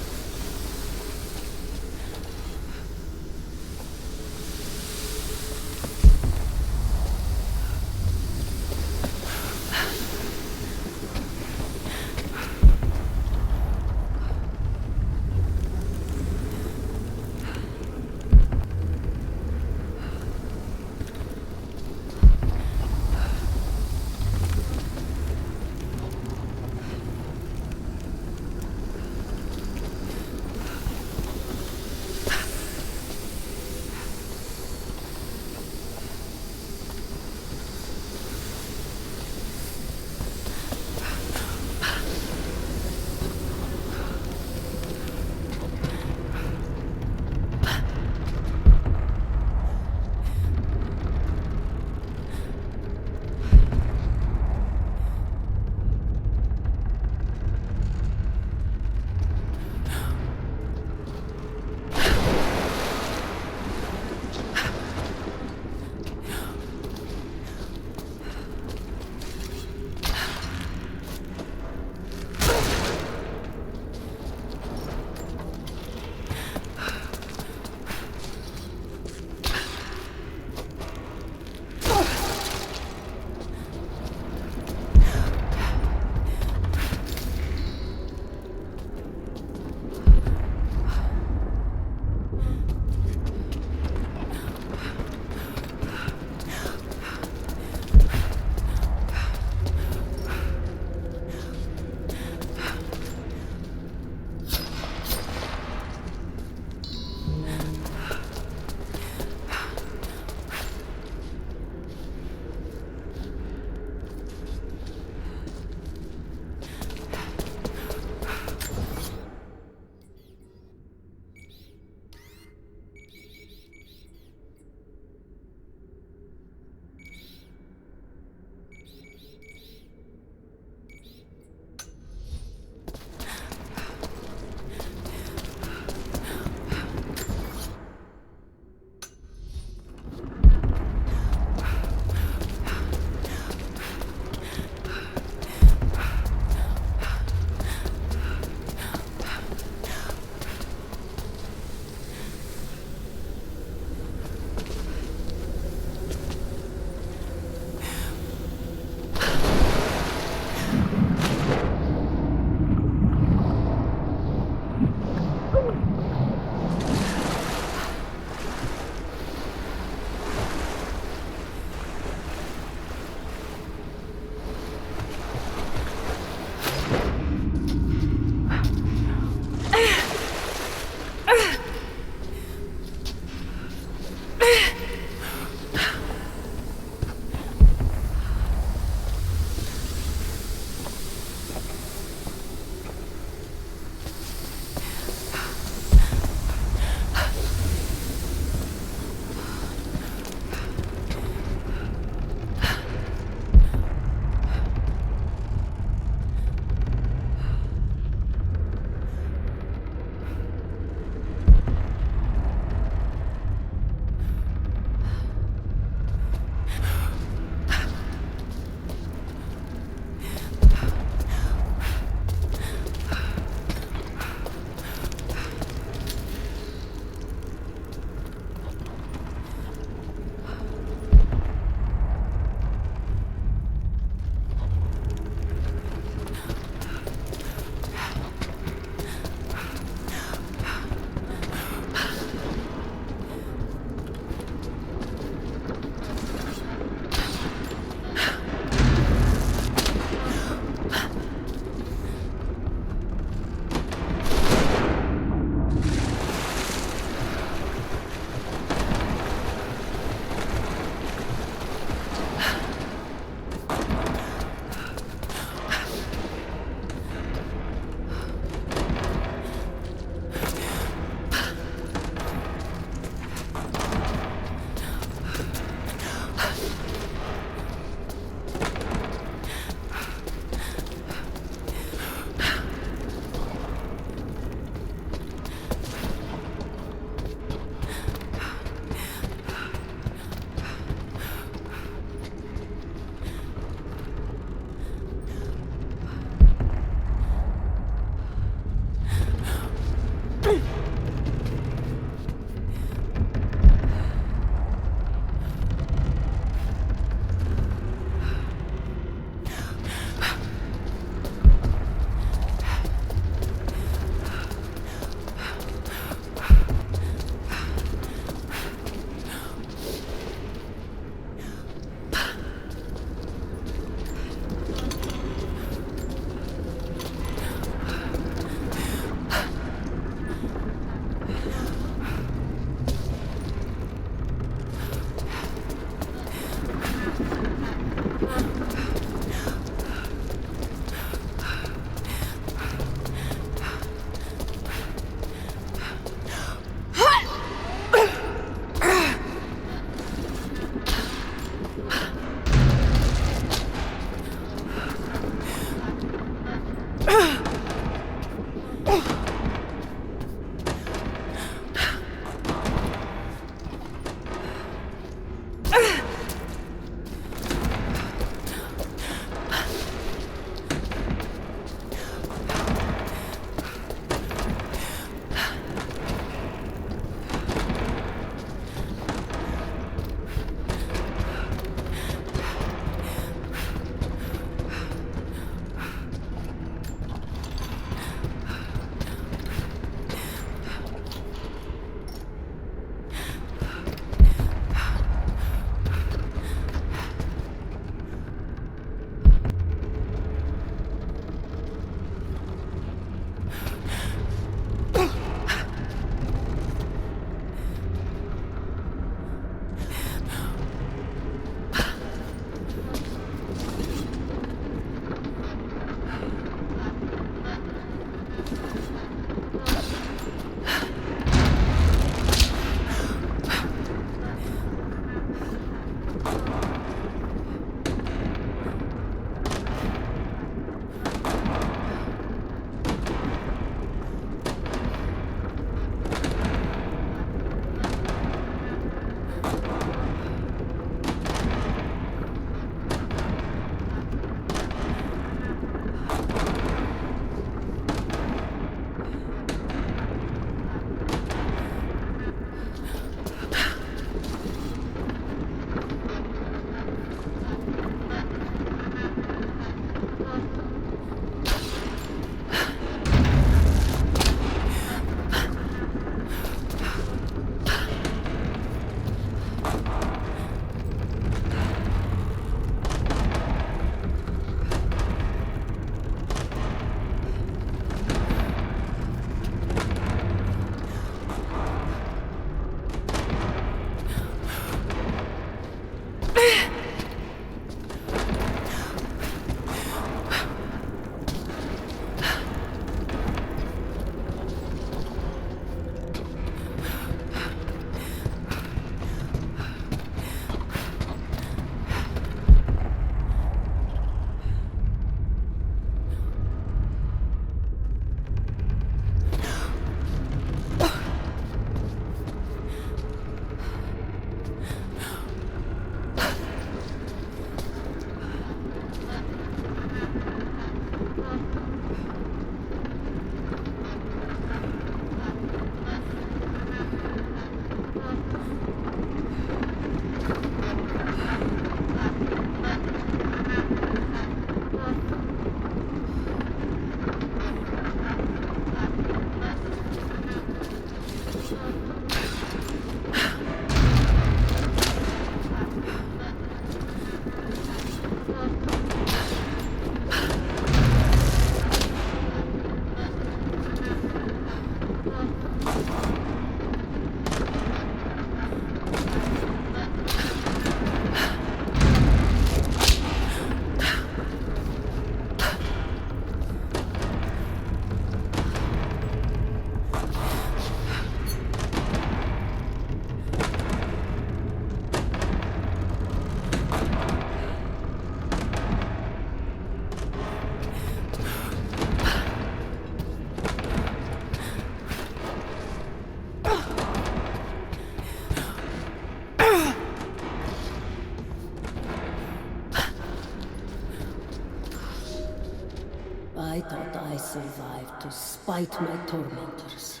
I thought I survived to spite my tormentors.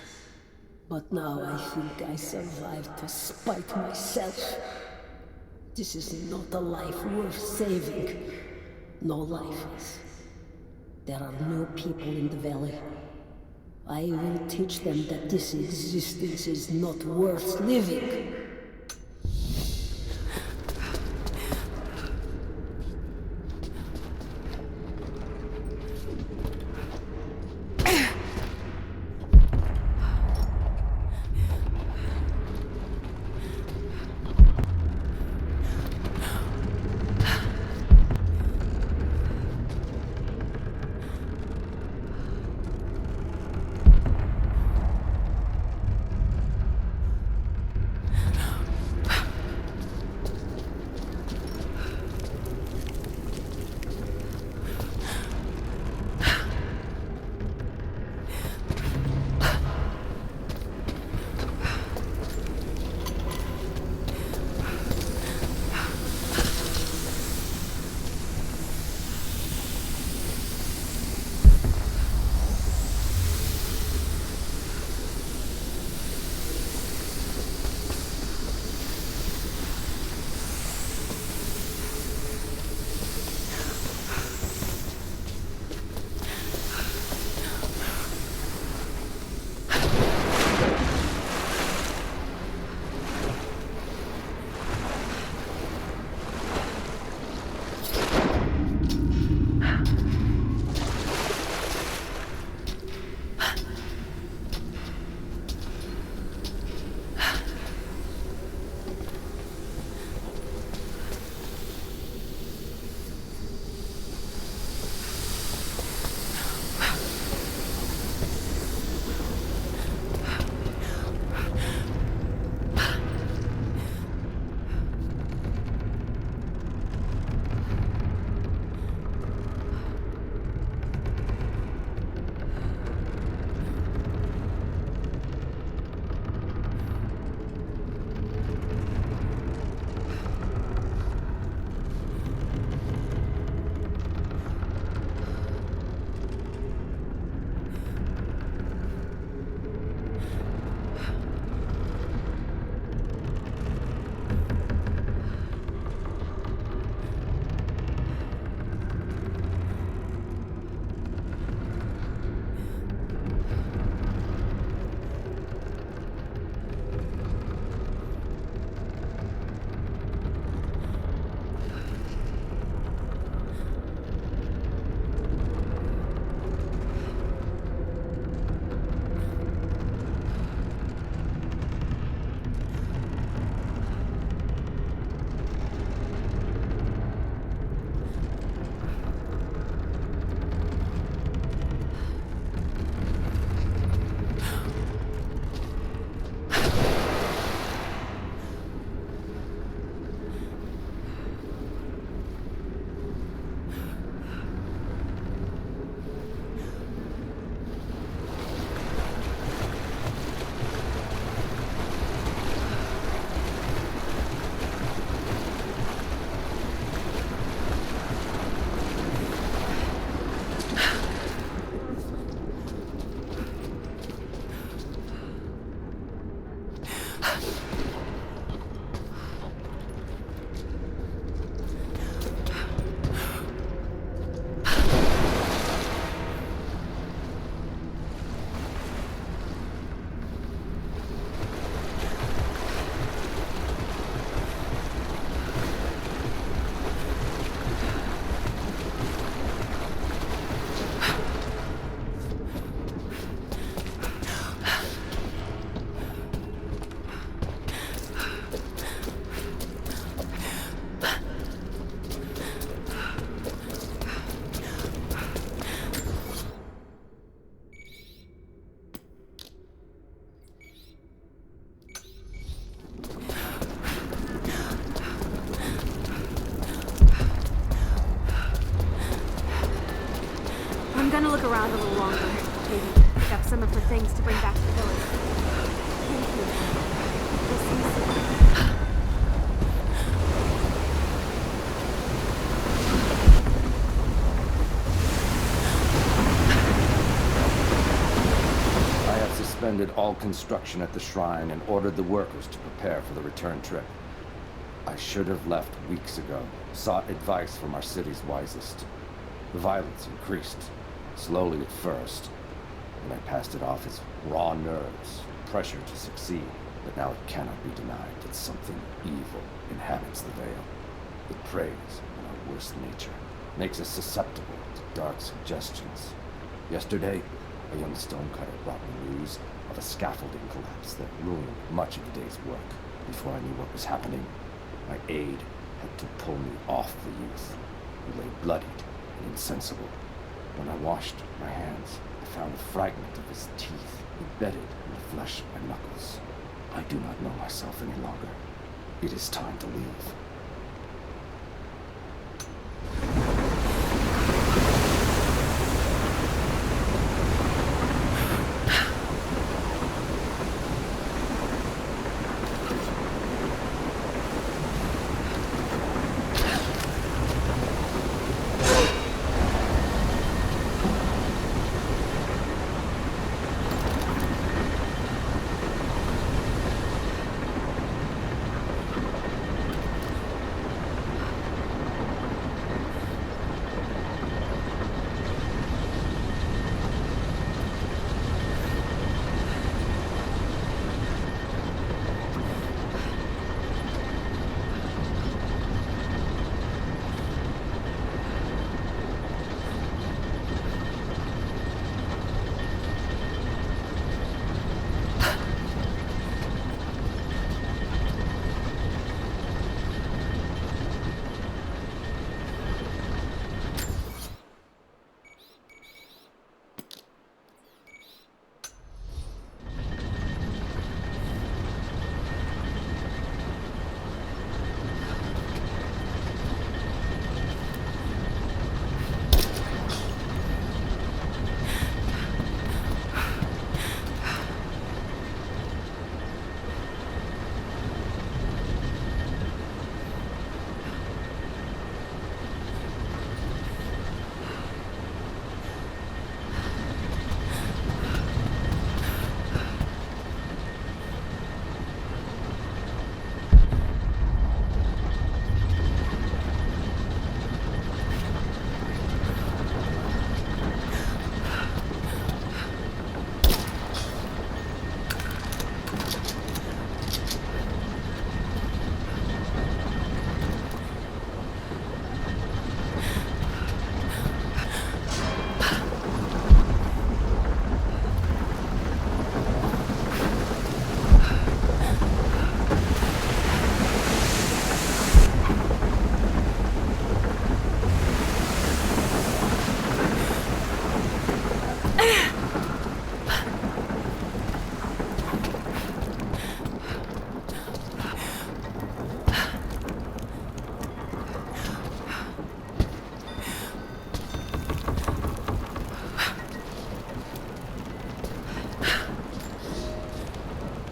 But now I think I survived to spite myself. This is not a life worth saving. No life is. There are no people in the valley. I will teach them that this existence is not worth living.
gonna look around a little longer. Maybe pick up some of her things to bring back to the village. Thank you. We'll see you soon.
I have suspended all construction at the shrine and ordered the workers to prepare for the return trip. I should have left weeks ago, sought advice from our city's wisest. The violence increased, slowly at first, and I passed it off as raw nerves, pressure to succeed. But now it cannot be denied that something evil inhabits the Vale. It preys on our worst nature, makes us susceptible to dark suggestions. Yesterday, a young stonecutter brought me news of a scaffolding collapse that ruined much of the day's work. Before I knew what was happening, my aide had to pull me off the youth, who lay bloodied and insensible. When I washed my hands, I found a fragment of his teeth embedded in the flesh of my knuckles. I do not know myself any longer. It is time to leave.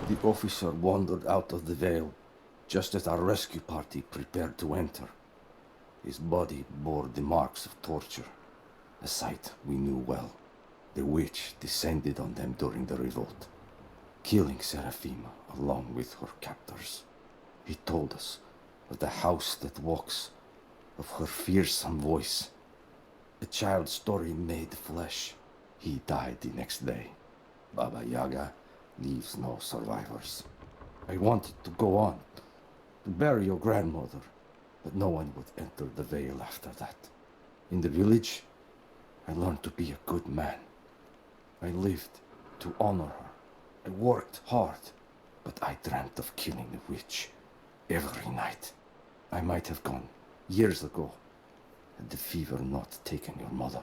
The officer wandered out of the Vale just as our rescue party prepared to enter. His body bore the marks of torture, a sight we knew well. The witch descended on them during the revolt, killing Seraphima along with her captors. He told us of the house that walks, of her fearsome voice, a child's story made flesh. He died the next day. Baba Yaga leaves no survivors. I wanted to go on, to bury your grandmother, but no one would enter the Vale after that. In the village, I learned to be a good man. I lived to honor her. I worked hard, but I dreamt of killing the witch every night. I might have gone years ago had the fever not taken your mother.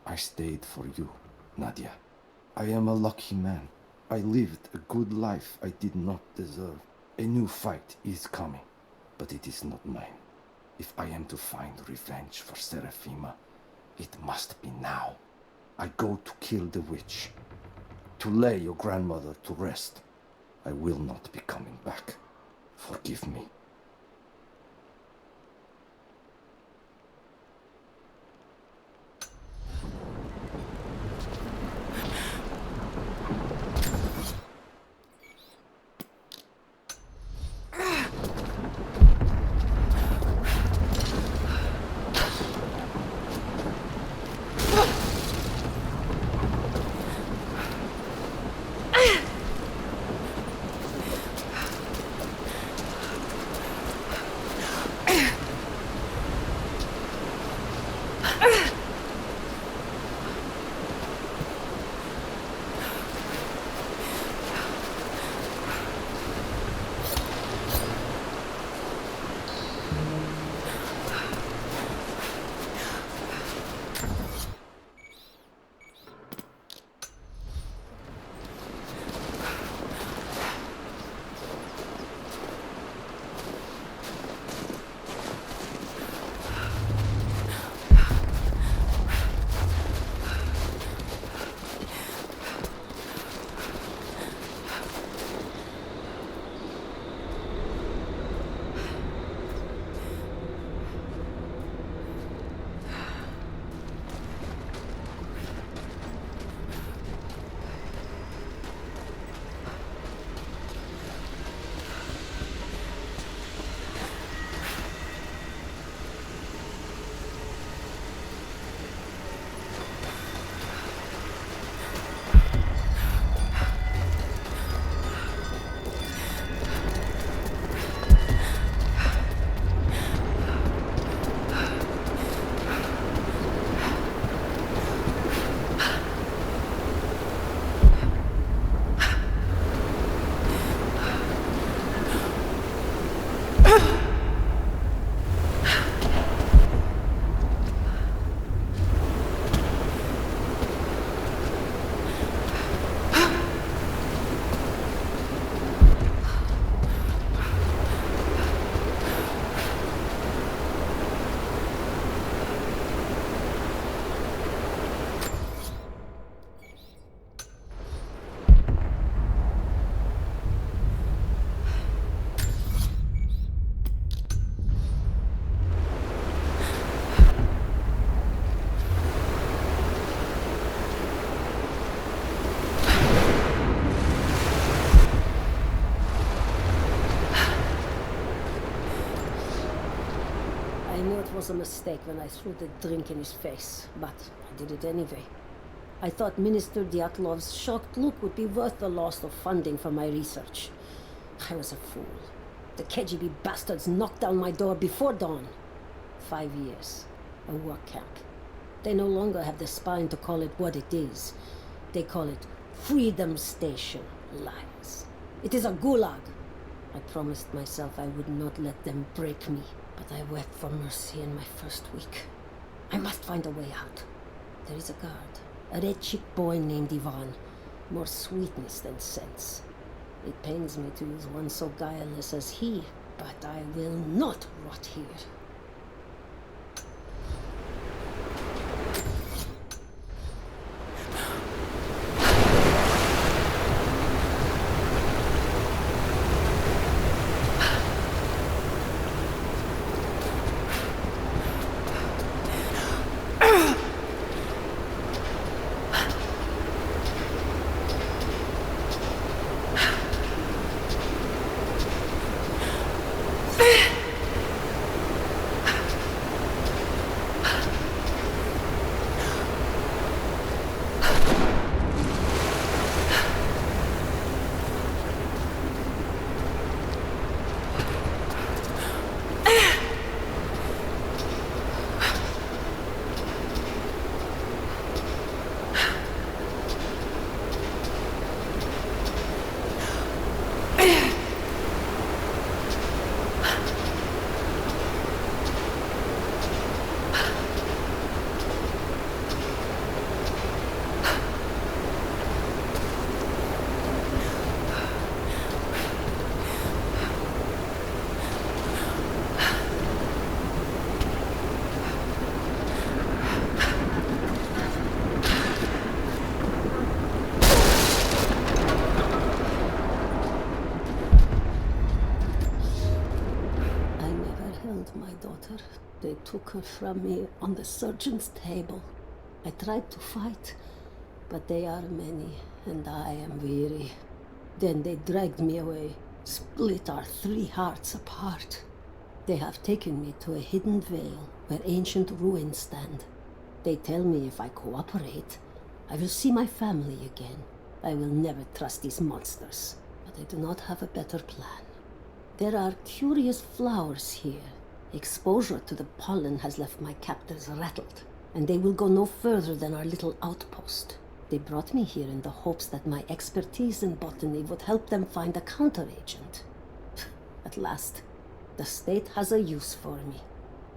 I stayed for you, Nadia. I am a lucky man. I lived a good life I did not deserve. A new fight is coming, but it is not mine. If I am to find revenge for Seraphima, it must be now. I go to kill the witch, to lay your grandmother to rest. I will not be coming back. Forgive me.
It was a mistake when I threw the drink in his face, but I did it anyway. I thought Minister Dyatlov's shocked look would be worth the loss of funding for my research. I was a fool. The KGB bastards knocked down my door before dawn. 5 years. A work camp. They no longer have the spine to call it what it is. They call it Freedom Station. Lies. It is a gulag. I promised myself I would not let them break me. But I wept for mercy in my first week. I must find a way out. There is a guard, a red-cheeked boy named Ivan. More sweetness than sense. It pains me to use one so guileless as he, but I will not rot here. killed my daughter. They took her from me on the surgeon's table. I tried to fight, but they are many, and I am weary. Then they dragged me away, split our 3 hearts apart. They have taken me to a hidden vale where ancient ruins stand. They tell me if I cooperate, I will see my family again. I will never trust these monsters, but I do not have a better plan. There are curious flowers here. Exposure to the pollen has left my captors rattled, and they will go no further than our little outpost. They brought me here in the hopes that my expertise in botany would help them find a counteragent. At last, the state has a use for me.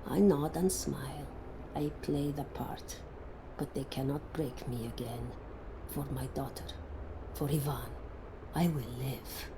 I nod and smile. I play the part. But they cannot break me again. For my daughter, for Ivan, I will live.